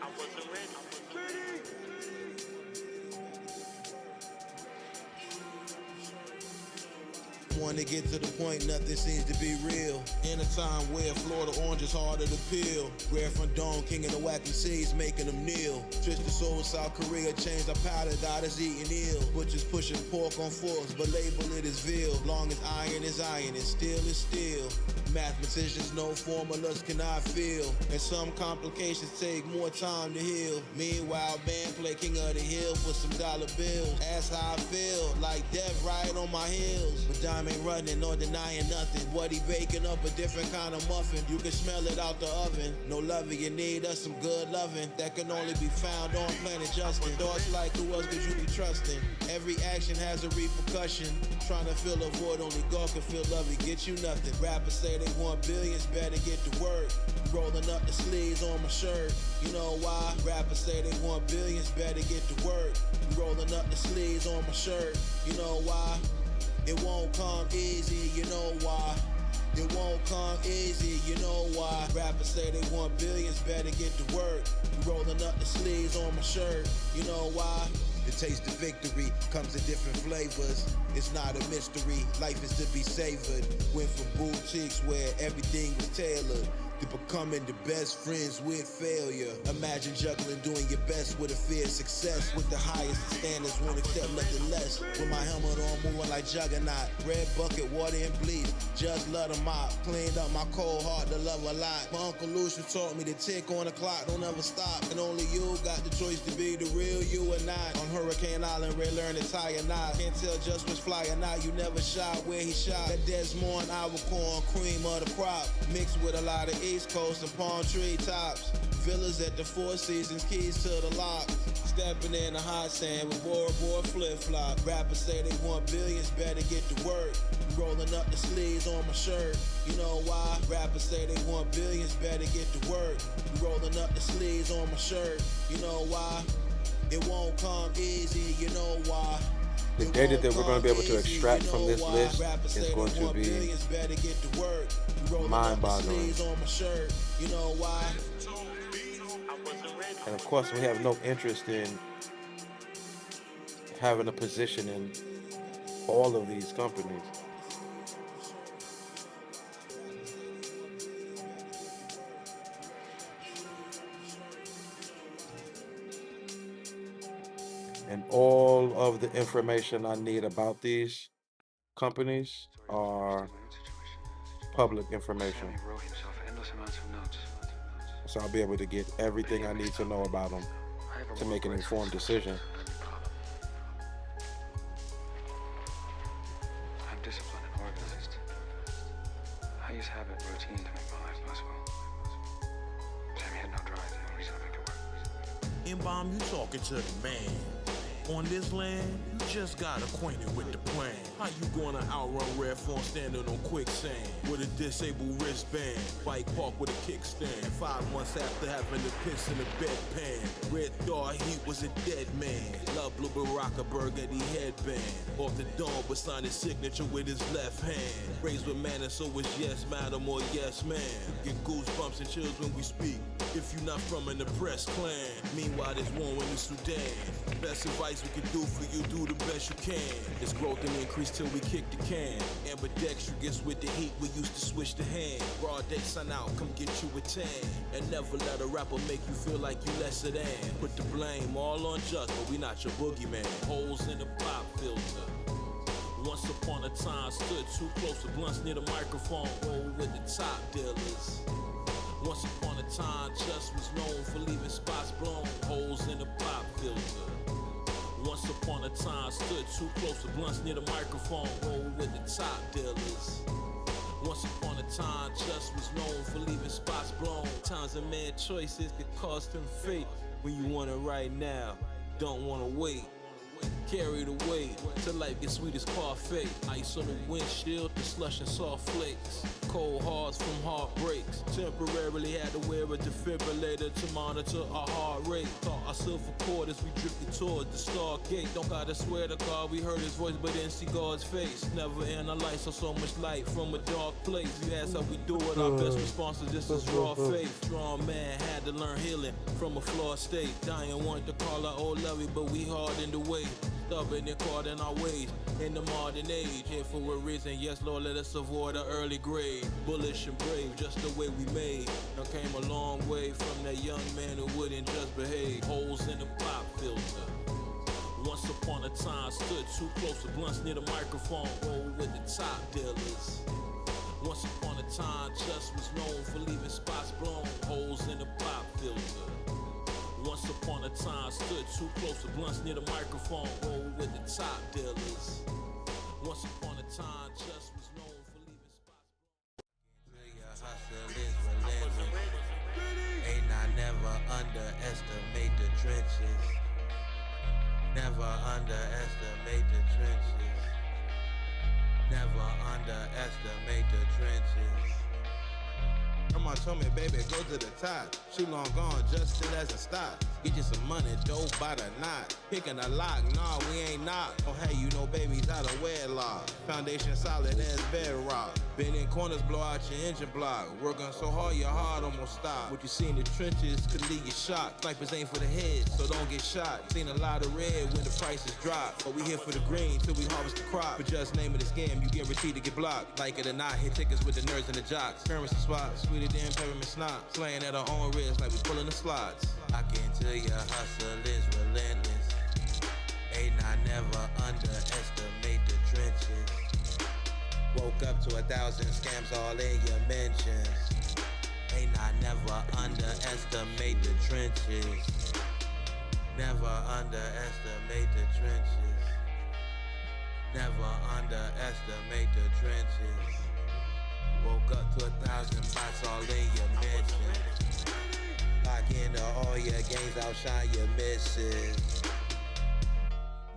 Speaker 8: I wasn't ready.
Speaker 7: Wanna get to the point, nothing seems to be real.
Speaker 1: In a time where Florida orange is harder to peel.
Speaker 7: Grab from Dome, king of the wacky seas, making them kneel. Twisted soul, South Korea, changed our powder, daughters eating ill. Butchers pushing pork on forks, but label it as veal. Long as iron is iron, and steel is steel. Mathematicians know formulas cannot feel. And some complications take more time to heal. Meanwhile, band play king of the hill for some dollar bills. Ask how I feel, like death right on my heels. But Dime ain't running or denying nothing. What he baking up, a different kind of muffin. You can smell it out the oven. No loving, you need us some good loving. That can only be found on Planet Justin. Thoughts like who else could you be trusting? Every action has a repercussion. Trying to fill a void, only God can feel love, it get you nothing. Rappers say they want billions, better get to work. Rolling up the sleeves on my shirt. You know why? Rappers say they want billions, better get to work. Rolling up the sleeves on my shirt. You know why? It won't come easy, you know why? It won't come easy, you know why? Rappers say they want billions, better get to work. Rolling up the sleeves on my shirt, you know why? The taste of victory comes in different flavors. It's not a mystery, life is to be savored. Went from boutiques where everything was tailored to becoming the best friends with failure. Imagine juggling, doing your best with a fear of success. With the highest standards, won't accept nothing less. With my helmet on, moving like Juggernaut. Red bucket, water and bleach, just let them out. Cleaned up my cold heart to love a lot. My Uncle Lucian taught me to tick on the clock, don't ever stop. And only you got the choice to be the real you or not. On Hurricane Island, Red learned to tie a knot. Can't tell just which fly or not, you never shot where he shot. That Desmond, our corn, cream of the crop. Mixed with a lot of East Coast and palm tree tops. Villas at the Four Seasons, keys to the lock. Stepping in the hot sand with Bora Bora flip-flop. Rappers say they want billions, better get to work. Rolling up the sleeves on my shirt. You know why? Rappers say they want billions, better get to work. Rolling up the sleeves on my shirt. You know why? It won't come easy, you know why?
Speaker 3: The data that we're going to be able to extract from this list is going to be mind-boggling.
Speaker 7: You know why?
Speaker 3: And of course, we have no interest in having a position in all of these companies. And all of the information I need about these companies are public information. So I'll be able to get everything I need to know about them to make an informed decision.
Speaker 9: I'm disciplined and organized. I use habit and routine to make my life possible. Sammy had no drive, no reason to make it work.
Speaker 1: N-Bomb, you talking to the man. On this land, you just got acquainted with the plan. How you gonna outrun red phone standing on quicksand with a disabled wristband? Bike park with a kickstand. 5 months after having the piss in the bedpan. Red Dot Heat was a dead man. Love Blue Baraka burgundy headband. Off the dome, but signed his signature with his left hand. Raised with manners, so it's yes madam or yes man. Get goosebumps and chills when we speak. If you not from an oppressed clan. Meanwhile, there's war in the Sudan. Best advice we can do for you, do the best you can. It's growth and increase till we kick the can. Ambidextrous with the heat, we used to switch the hand. Broad day sun out, come get you a tan. And never let a rapper make you feel like you lesser than. Put the blame all on Just, but we not your boogeyman. Holes in the pop filter. Once upon a time, stood too close to blunts near the microphone. Roll with the top dealers. Once upon a time, Just was known for leaving spots blown. Holes in the pop filter. Once upon a time, stood too close to blunts near the microphone. Roll with the top dealers. Once upon a time, Just was known for leaving spots blown. Times and man choices could cost him fate. When you want it right now, don't wanna wait. Carry the weight till life gets sweet as parfait. Ice on the windshield, the slush and soft flakes. Cold hearts from heartbreaks. Temporarily had to wear a defibrillator to monitor our heart rate. Thought our silver cord as we drifted towards the Stargate. Don't gotta swear to God we heard his voice, but didn't see God's face. Never in our life saw so much light from a dark place. You ask how we do it, our best response is this is raw faith. Strong man had to learn healing from a flawed state. Dying wanted to call our old lovey, but we hard in the way. Stubborn and caught in our ways in the modern age. Here for a reason, yes Lord, let us avoid an early grave. Bullish and brave, just the way we made. Now came a long way from that young man who wouldn't just behave. Holes in the pop filter. Once upon a time, stood too close to blunts near the microphone. Roll with the top dealers. Once upon a time, Just was known for leaving spots blown. Holes in the pop filter. Once upon a time, stood too close to blunts near the microphone. Roll with the top dealers. Once upon a time, Just was known for leaving spots.
Speaker 7: Your hustle is relentless. Ain't I never underestimate the trenches. Never underestimate the trenches. Never underestimate the trenches. Grandma told me, baby, go to the top. She long gone, just sit as a stop. Get you some money, dough by the knot. Picking a lock, nah, we ain't knock. Oh, hey, you know babies out of wedlock. Foundation solid as bedrock. Been in corners, blow out your engine block. Working so hard, your heart almost stop. What you see in the trenches could leave you shocked. Snipers ain't for the head, so don't get shot. Seen a lot of red when the prices drop. But we here for the green till we harvest the crop. But just name it a scam, you guaranteed to get blocked. Like it or not, hit tickets with the nerds and the jocks. Currency swaps, sweeter than peppermint snot. Slaying at our own risk like we pulling the slots. I can tell your hustle is relentless. Ain't I never underestimate the trenches. Woke up to 1,000 scams all in your mentions. Ain't I never underestimate the trenches. Never underestimate the trenches. Never underestimate the trenches. Woke up to 1,000 bots all in your mentions. Lock into all your games, outshine your misses.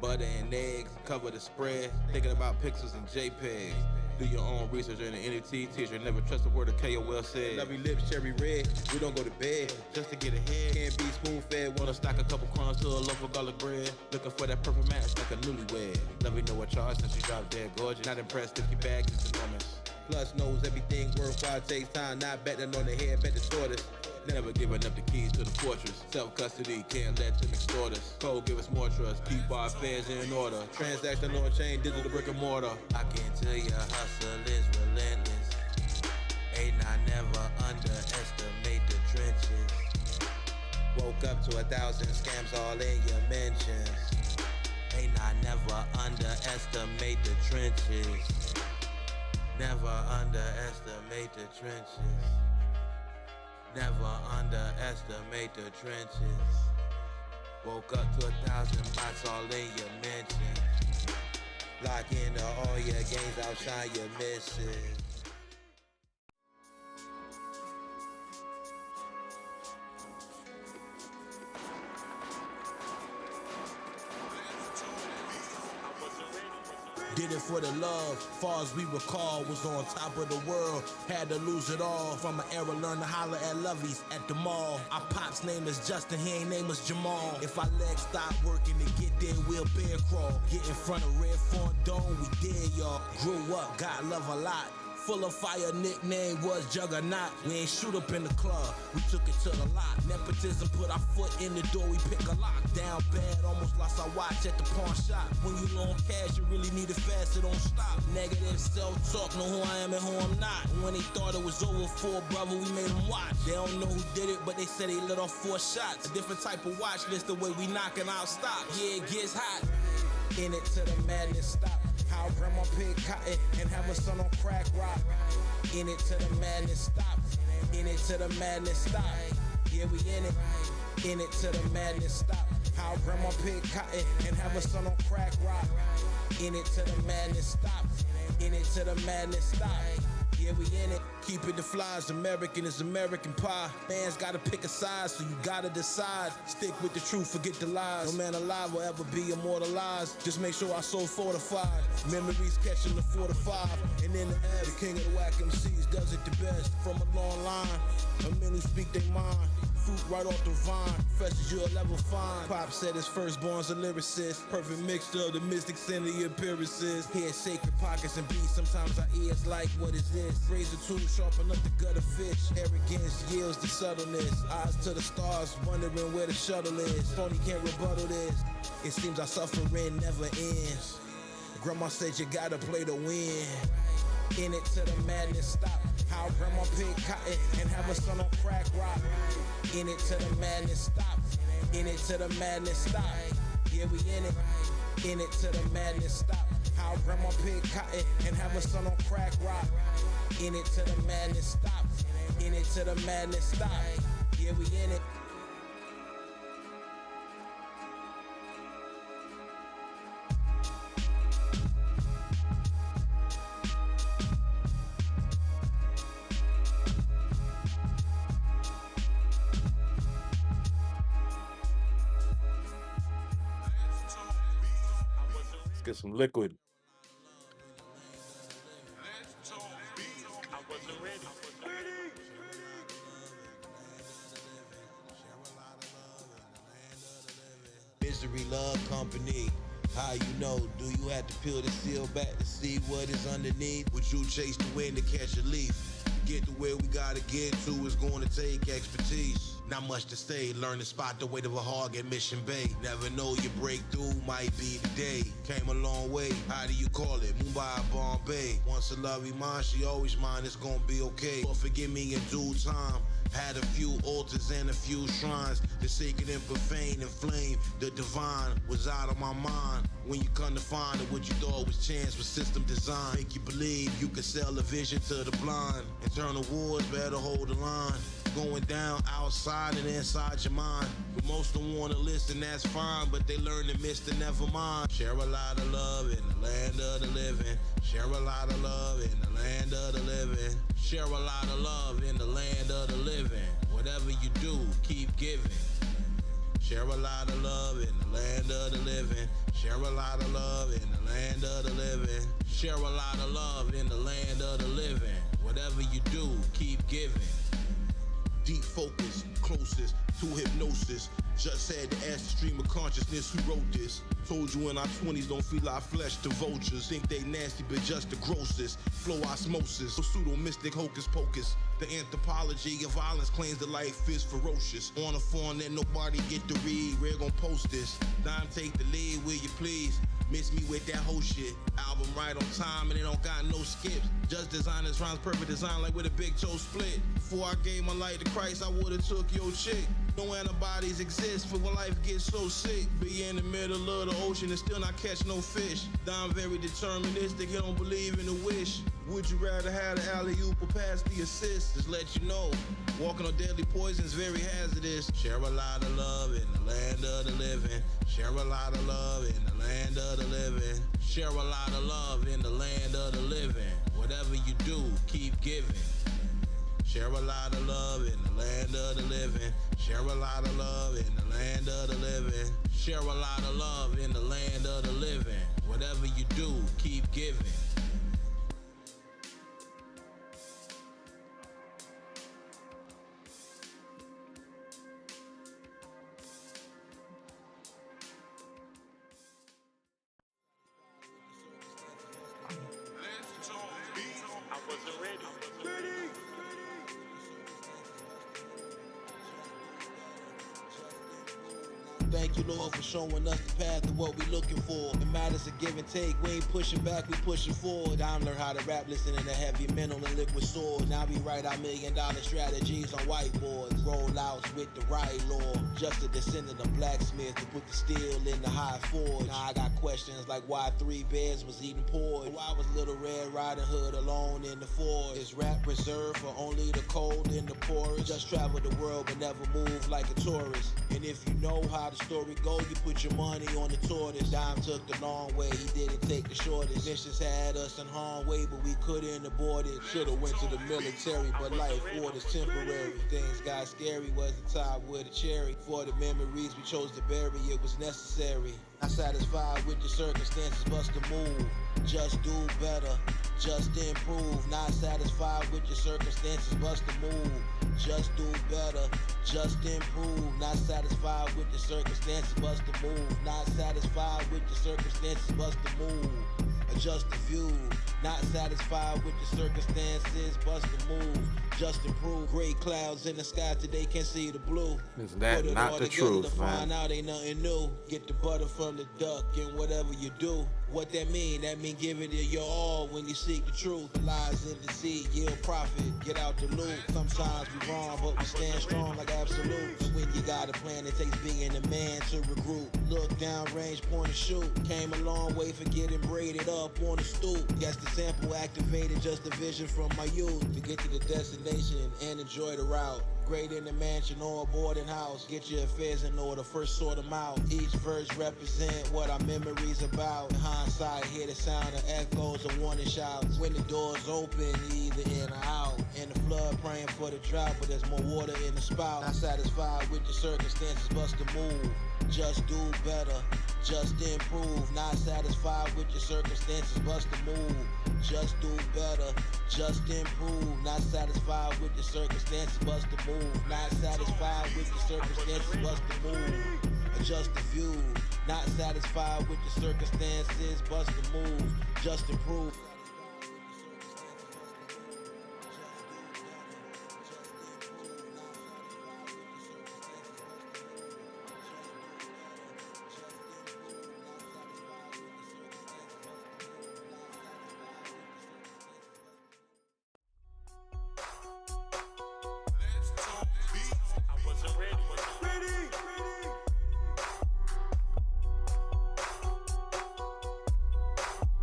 Speaker 7: Butter and eggs, cover the spread. Thinking about pixels and JPEGs.
Speaker 1: Do your own research and an NFT teacher. Never trust a word a KOL said.
Speaker 7: Lovely lips, cherry red. We don't go to bed
Speaker 1: Just to get ahead.
Speaker 7: Can't be spoon-fed.
Speaker 1: Wanna stack a couple corners to a loaf of garlic bread. Looking for that perfect match like a newlywed. Love you know what charge since you dropped dead gorgeous. Not impressed if your bag is enormous.
Speaker 7: Plus knows everything worthwhile takes time. Not betting on the head, bet the tortoise.
Speaker 1: Never giving up the keys to the fortress. Self-custody, can't let them extort us. Code, give us more trust. Keep our affairs in order.
Speaker 7: Transaction on chain, digital brick and mortar.
Speaker 6: I can tell your hustle is relentless. Ain't I never underestimate the trenches.
Speaker 7: Woke up to 1,000 scams all in your mentions.
Speaker 6: Ain't I never underestimate the trenches. Never underestimate the trenches. Never underestimate the trenches. Woke up to 1,000 bots all in your mentions.
Speaker 7: Lock into all your games, outshine your misses.
Speaker 10: Did it for the love, far as we recall, was on top of the world, had to lose it all. From an era, learned to holler at lovies at the mall. Our pop's name is Justin, he ain't name is Jamal. If our legs stop working to get there, we'll bear crawl. Get in front of Red Fawn Dome, we did y'all. Grew up, got love a lot. Full of fire, nickname was Juggernaut. We ain't shoot up in the club, we took it to the lot. Nepotism put our foot in the door, we pick a lock. Down bad, almost lost our watch at the pawn shop. When you loan cash, you really need it fast, it don't stop. Negative self-talk, know who I am and who I'm not. When they thought it was over for a brother, we made them watch. They don't know who did it, but they said they lit off 4 shots. A different type of watch list, the way we knocking out stock. Yeah, it gets hot. In it till the madness stop. How grandma pick cotton and have a son on crack rock. In it till the madness stop. In it till the madness stop. Yeah, we in it. In it till the madness stop. How grandma pick cotton and have a son on crack rock. In it till the madness stop. In it till the madness stop. Yeah, we in it. Keep it the flies. American is American pie. Man's gotta pick a side, so you gotta decide. Stick with the truth, forget the lies. No man alive will ever be immortalized. Just make sure our soul fortified. Memories catching the 4 to 5. And in the air, the king of the whack MCs does it the best. From a long line, a men who speak their mind. Fruit right off the vine, fresh as you'll ever find. Pop said his firstborn's a lyricist. Perfect mixture of the mystics and the appearances. Hear sacred pockets and beats. Sometimes our ears like, what is this? Razor tool sharpen up the gut of fish. Arrogance yields the subtleness. Eyes to the stars, wondering where the shuttle is. Phony can't rebuttal this. It seems our suffering never ends. Grandma said you gotta play to win. In it till the madness stop. How grandma pick cotton and have a son on crack rock. In it till the madness stop. In it till the madness stop. Yeah, we in it. In it till the madness stop. How grandma pick cotton and have a son on crack rock. In it till the madness stop. In it till the madness stop. Yeah, we in it.
Speaker 3: Get some liquid.
Speaker 7: Misery love company. How you know? Do you have to peel the seal back to see what is underneath? Would you chase the wind to catch a leaf? Get to where we gotta get to is going to take expertise. Not much to say, learn to spot the weight of a hog at Mission Bay. Never know your breakthrough might be the day. Came a long way, how do you call it? Mumbai, Bombay. Once a love mine, she always mine, it's gonna be okay. But forgive me in due time. Had a few altars and a few shrines. The sacred and profane and flame. The divine was out of my mind. When you come to find that what you thought was chance was system design. Make you believe you could sell a vision to the blind. Internal wars better hold the line. Going down outside and inside your mind. But most don't wanna listen, that's fine. But they learn to miss the never mind. Share a lot of love in the land of the living. Share a lot of love in the land of the living. Share a lot of love in the land of the living. Whatever you do, keep giving.
Speaker 10: Share a lot of love in the land of the living. Share a lot of love in the land of the living. Share a lot of love in the land of the living. Whatever you do, keep giving. Deep focus, closest to hypnosis. Just had to ask the stream of consciousness who wrote this. Told you in our 20s don't feed our flesh to vultures. Think they nasty but just the grossest. Flow osmosis, pseudo mystic hocus pocus. The anthropology of violence claims that life is ferocious. On a phone that nobody get to read, we're gon' post this. Dime take the lead, will you please? Miss me with that whole shit. Album right on time and it don't got no skips. Just design this rhymes perfect design like with a big toe split. Before I gave my life to Christ, I would've took your chick. No antibodies exist for when life gets so sick. Be in the middle of the ocean and still not catch no fish. I'm very deterministic, you don't believe in the wish. Would you rather have the alley-oop or pass the assist? Just let you know, walking on deadly poison's very hazardous. Share a lot of love in the land of the living. Share a lot of love in the land of the living. Share a lot of love in the land of the living. Whatever you do, keep giving. Share a lot of love in the land of the living. Share a lot of love in the land of the living. Share a lot of love in the land of the living. Whatever you do, keep giving.
Speaker 8: I wasn't ready.
Speaker 7: Thank you, Lord, for showing us the path of what we looking for. It matters a give and take. We ain't pushing back, we pushing forward. I learned how to rap, listening to heavy mental and liquid swords. Now we write our $1 million strategies on whiteboards. Rollouts with the right law. Just a descendant of blacksmiths to put the steel in the high forge. Now I got questions like why 3 bears was eating porridge. Why was Little Red Riding Hood alone in the forest? Is rap reserved for only the cold and the poorest? Just travel the world but never move like a tourist. And if you know how the story go, you put your money on the tortoise. Dime took the long way, he didn't take the shortest. Missions had us in harm's way, but we couldn't abort it. Should've went to the military, but life order's temporary. Things got scary, was the top with a cherry. For the memories we chose to bury, it was necessary. Not satisfied with the circumstances, bust a move. Just do better, just improve. Not satisfied with your circumstances, bust a move. Just do better, just improve. Not satisfied with the circumstances, bust a move. Not satisfied with the circumstances, bust a move. Adjust the view. Not satisfied with the circumstances, bust a move. Just improve. Gray clouds in the sky today, can't see the blue.
Speaker 3: Is that not the truth,
Speaker 7: to
Speaker 3: man?
Speaker 7: find out ain't nothing new. Get the butter from the duck and whatever you do. What that mean? That mean give it your all when you seek the truth. Lies in the sea, yield profit, get out the loop. Sometimes we wrong, but we stand strong like absolutes. When you got a plan, it takes being a man to regroup. Look down range, point and shoot. Came a long way for getting braided up on the stoop. Guess the sample activated just a vision from my youth. To get to the destination and enjoy the route. Great in the mansion or a boarding house. Get your affairs in order, first sort them out. Each verse represent what our memories about. In hindsight, hear the sound of echoes of warning shouts. When the doors open, either in or out. In the flood, praying for the drought, but there's more water in the spout. Not satisfied with the circumstances, bust a move. Just do better, just improve. Not satisfied with your circumstances, bust a move. Just do better, just improve. Not satisfied with the circumstances, bust a move. Not satisfied with the circumstances, bust a move. Adjust the view. Not satisfied with the circumstances, bust a move. Just improve.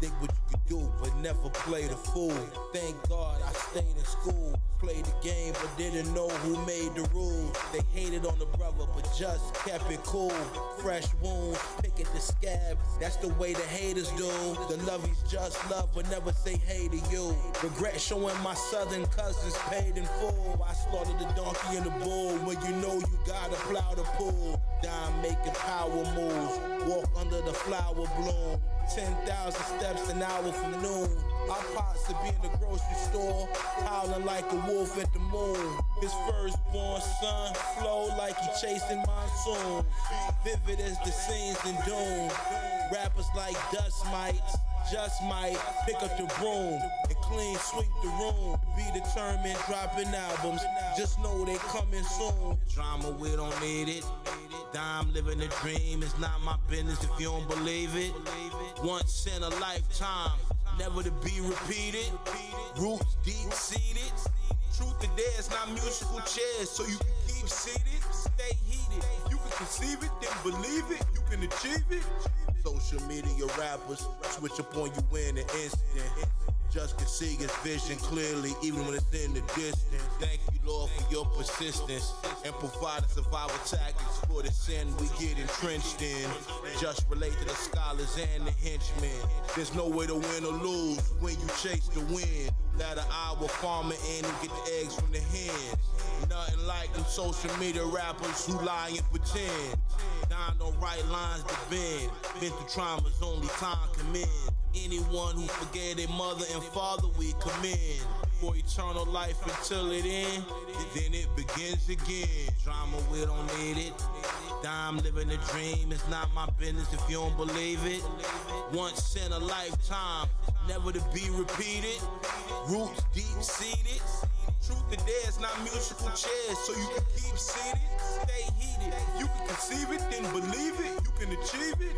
Speaker 7: Think what you could do, but never play the fool. Thank God I stayed in school.
Speaker 10: Played the game but didn't know who made the rules. They hated on the brother but just kept it cool. Fresh wounds, pick at the scab, that's the way the haters do. The lovies just love but never say hey to you. Regret showing my southern cousins paid in full. I slaughtered the donkey and the bull when you know you gotta plow the pool. Dime making power moves, walk under the flower bloom. 10,000 steps an hour from noon. Our pops to be in the grocery store, howling like a wolf at the moon. His firstborn son flow like he chasing monsoon. Vivid as the scenes in Doom. Rappers like dust mites, just might pick up the broom and clean sweep the room. Be determined, dropping albums, just know they coming soon. Drama, we don't need it. Dime living a dream, it's not my business if you don't believe it. Once in a lifetime, never to be repeated. Roots deep-seated. Truth today is not musical chairs, so you can keep seated, stay heated. If you can conceive it, then believe it, you can achieve it. Social media rappers switch up on you in an instant. Just can see his vision clearly, even when it's in the distance. Thank you, Lord, for your persistence and providing survival tactics for the sin we get entrenched in. Just relate to the scholars and the henchmen. There's no way to win or lose when you chase the wind. Let an hour farmer in and get the eggs from the hens. Nothing like them social media rappers who lie and pretend. Dime don't write lines to bend. Been through traumas only time can mend. Anyone who forget their mother and father we commend. For eternal life until it ends, and then it begins again. Drama, we don't need it. Dime living a dream, it's not my business if you don't believe it. Once in a lifetime, never to be repeated. Roots deep-seated. Truth today is not musical chairs, so you can keep seated, stay heated. You can conceive it, then believe it, you can achieve it.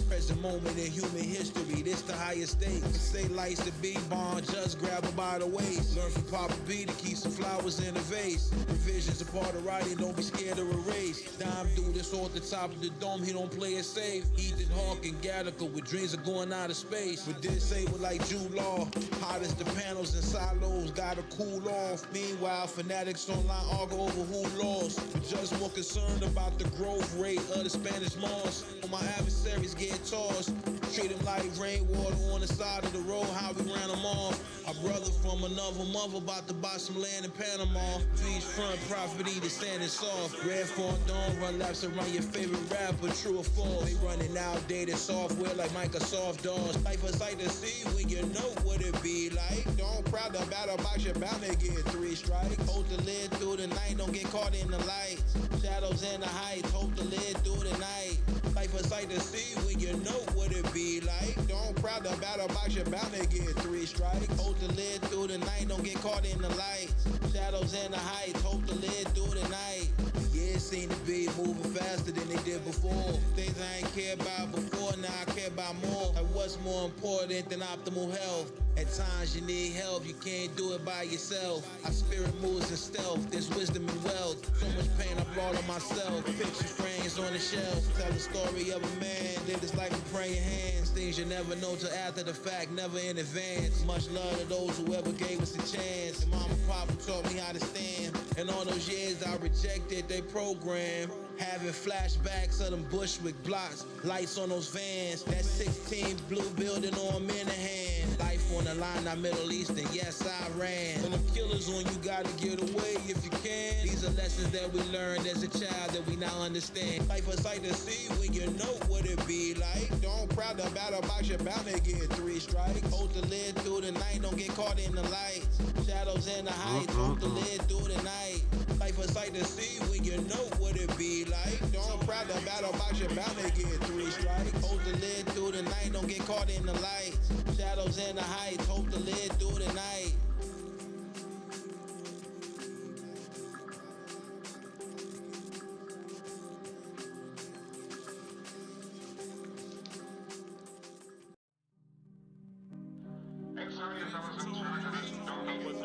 Speaker 10: Present moment in human history, this the highest stakes. Say life's to be born, just grab her by the waist. Learn from Papa B to keep some flowers in a vase. Revisions a part of writing, don't be scared to erase. Dime do this all at the top of the dome, he don't play it safe. Ethan Hawke and Gattaca with dreams of going out of space. But this able like Jude Law, hot as the panels and silos, gotta cool off. Meanwhile, fanatics online argue over who lost. But just more concerned about the growth rate of the Spanish moss. My adversaries get tossed. Treat them like rainwater on the side of the road, how we ran them off. A brother from another mother about to buy some land in Panama. Beach front property, the sand is soft. Red Fawn Dawn, run laps around your favorite rapper, true or false. They running outdated software like Microsoft DOS. Life a sight to see when you know what it be like. Don't proud to battle box, you're bound to get 3 strikes. Hold the lid through the night, don't get caught in the lights. Shadows in the heights, hold the lid through the night. Life a sight to see when you know what it be like. Don't proud to battle box, you're bound to get 3 strikes. Hold the lid through the night, don't get caught in the lights. Shadows in the heights, hold the lid through the night. Yeah, it seemed to be moving faster than they did before. Things I ain't care about before, now I care about more. Like what's more important than optimal health? At times you need help, you can't do it by yourself. Our spirit moves in stealth, there's wisdom and wealth. So much pain I brought on myself. Picture frames on the shelf, tell the story of a man. Did his life with praying hands. Things you never know till after the fact, never in advance. Much love to those who ever gave us a chance. And mama and papa taught me how to stand. And all those years I rejected their program. Having flashbacks of them Bushwick blocks, lights on those vans. That 16 blue building on Minahan. Life on the line, not Middle Eastern, yes I ran. When them killers on you, gotta get away if you can. These are lessons that we learned as a child that we now understand. Life a sight to see when you know what it be like. Don't proud to battle box, you're bound to get 3 strikes. Hold the lid through the night, don't get caught in the lights. Shadows in the heights, hold the lid through the night. Life a sight to see when you know what it be like. Don't proud to battle box, you're bound to get 3 strikes. Hold the lid through the night, don't get caught in the lights. Shadows in the heights, hold the lid through the night.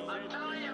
Speaker 8: I'm telling you,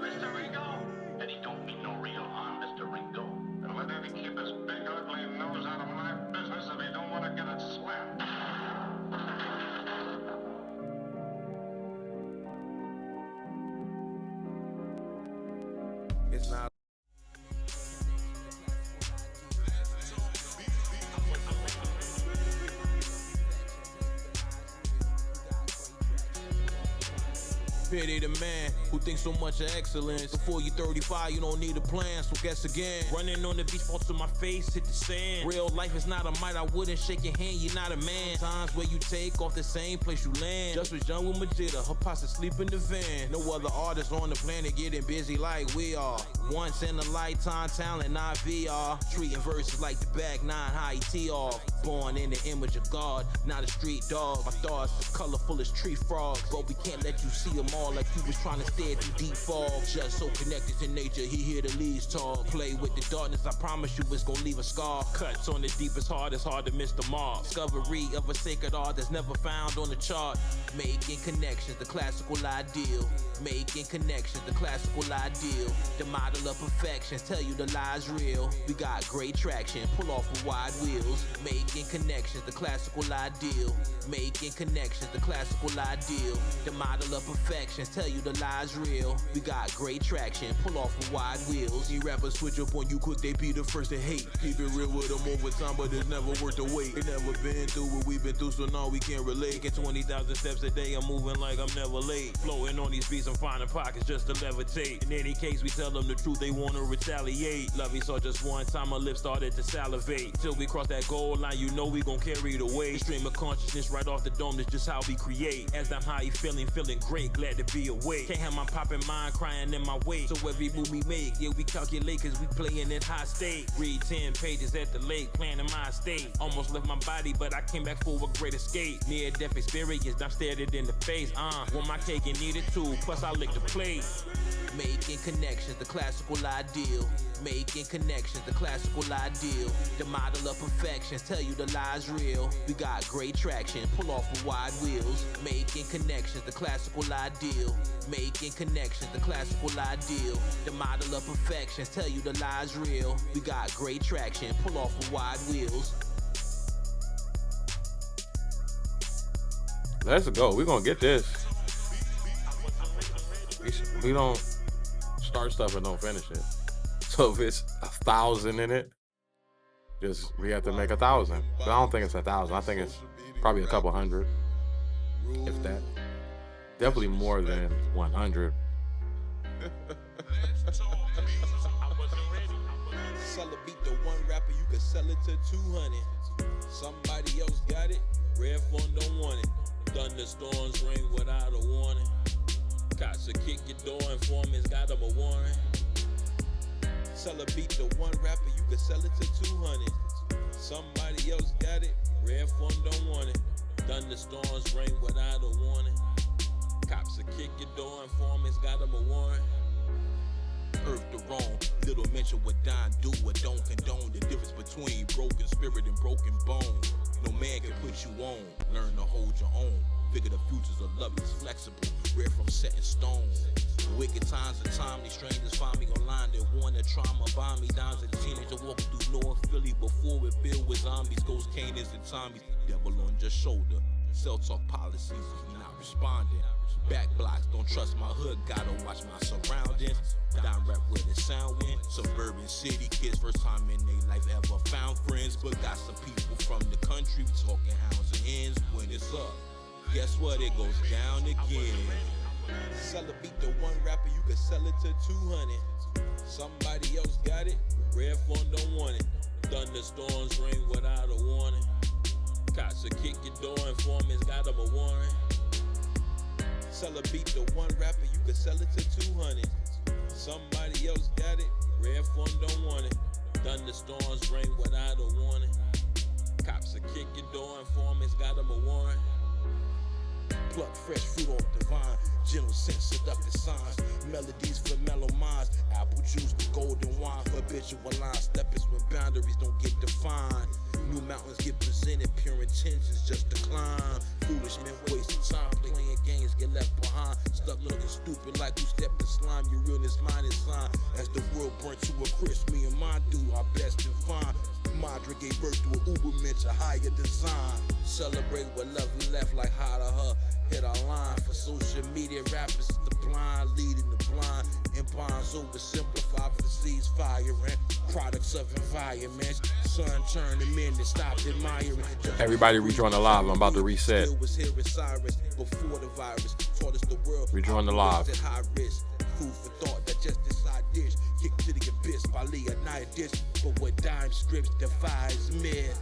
Speaker 1: Pity the man who thinks so much of excellence. Before you 35, you don't need a plan, so guess again. Running on the beach, fall to my face, hit the sand. Real life is not a might, I wouldn't shake your hand, you're not a man. Times where you take off the same place you land. Just was young with Majida, her posse sleep in the van. No other artists on the planet getting busy like we are. Once in a lifetime talent, not VR. Treating verses like the back 9 high TR. Born in the image of God, not a street dog. My thoughts as colorful as tree frogs, but we can't let you see them all like you was trying to stare through deep fog. Just so connected to nature, he hear the leaves talk. Play with the darkness, I promise you it's gonna leave a scar. Cuts on the deepest heart, it's hard to miss the mark. Discovery of a sacred art that's never found on the chart. Making connections, the classical ideal. Making connections, the classical ideal. The model of perfection, tell you the lie's real. We got great traction, pull off with wide wheels. Making connections, the classical ideal. Making connections, the classical ideal. The model of perfection, tell you the lie's real. We got great traction, pull off with wide wheels. See rappers switch up on you quick, they be the first to hate. Keep it real with them over time, but it's never worth the wait. They never been through what we've been through, so now we can't relate. Get 20,000 steps a day, I'm moving like I'm never late. Floating on these beats, I'm finding pockets just to levitate. In any case, we tell them the truth, they wanna retaliate. Love you saw just one time, my lips started to salivate. Till we cross that goal line, you know we gon' carry the weight. Stream of consciousness right off the dome, that's just how we create. As I'm how you feeling great, glad to be awake. Can't have my poppin' mind crying in my wake. So every move we make, yeah, we calculate cause we playin' in high state. Read 10 pages at the lake, planning my estate. Almost left my body, but I came back for a great escape. Near-death experience, I'm stared it in the face. Want my cake and eat it too, plus I lick the plate. Making connections, the classical ideal. Making connections, the classical ideal. The model of perfection, tell you the lie's real. We got great traction, pull off with wide wheels. Making connections, the classical ideal. Making connections, the classical ideal. The model of perfection, tell you the lie's real. We got great traction, pull off with wide wheels.
Speaker 3: Let's go. We're gonna get this. We don't start stuff and don't finish it. So if it's 1,000 in it, just we have to make 1,000. But I don't think it's 1,000. I think it's probably a couple hundred, if that. Definitely more than 100.
Speaker 10: Sell a beat to one rapper, you can sell it to 200. Somebody else got it, Red Phone don't want it. Thunderstorms ring without a warning. Cops will kick your door, informants got them a warrant. Sell a beat to one rapper, you can sell it to 200. Somebody else got it, Red Phone don't want it. Thunderstorms ring without a warning. Cops will kick your door, informants got them a warrant. Earth the wrong, little mention what Don do or don't condone. The difference between broken spirit and broken bone. No man can put you on, learn to hold your own. Figure the futures of love is flexible, rare from set in stone. Wicked times are timely, strangers find me online. They want to trauma bomb me. Dimes as a teenager walking through North Philly before it filled with zombies. Ghost Canaans and Tommies, devil on your shoulder. Cell talk policies, he not responding. Back blocks, don't trust my hood, gotta watch my surroundings. Down rap where the sound went. Suburban city kids, first time in their life ever found friends. But got some people from the country talking hounds and hens. When it's up, guess what? It goes down again. Sell a beat to one rapper, you can sell it to 200. Somebody else got it, Red Phone don't want it. Thunderstorms ring without a warning. Cops will kick your door, informants got them a warrant. Sell a beat to one rapper, you can sell it to 200. Somebody else got it, Red Phone don't want it. Thunderstorms ring without a warning. Cops will kick your door, informants got them a warrant. Pluck fresh fruit off the vine, gentle scent, seductive signs, melodies for mellow minds, apple juice, the golden wine, habitual line steppers when boundaries don't get defined. New mountains get presented, pure intentions just decline. Foolish men wasting time playing games, get left behind. Stuck looking stupid like you stepped in slime. Your realness mine is sign. As the world burnt to a crisp, me and mine do our best and find. Madra gave birth to an Ubermensch, a higher design. Celebrate what love we left like how to her. Hit our line for social media rappers, the blind leading the blind. Empires oversimplified for the cease firing. Products of environments. Sun turned them in and stopped admiring.
Speaker 3: Everybody rejoin the live. I'm about to reset. Rejoin the live.
Speaker 10: Food for thought, digested side dish. Kick to the abyss by Leonidas. But what dime strips defies myth.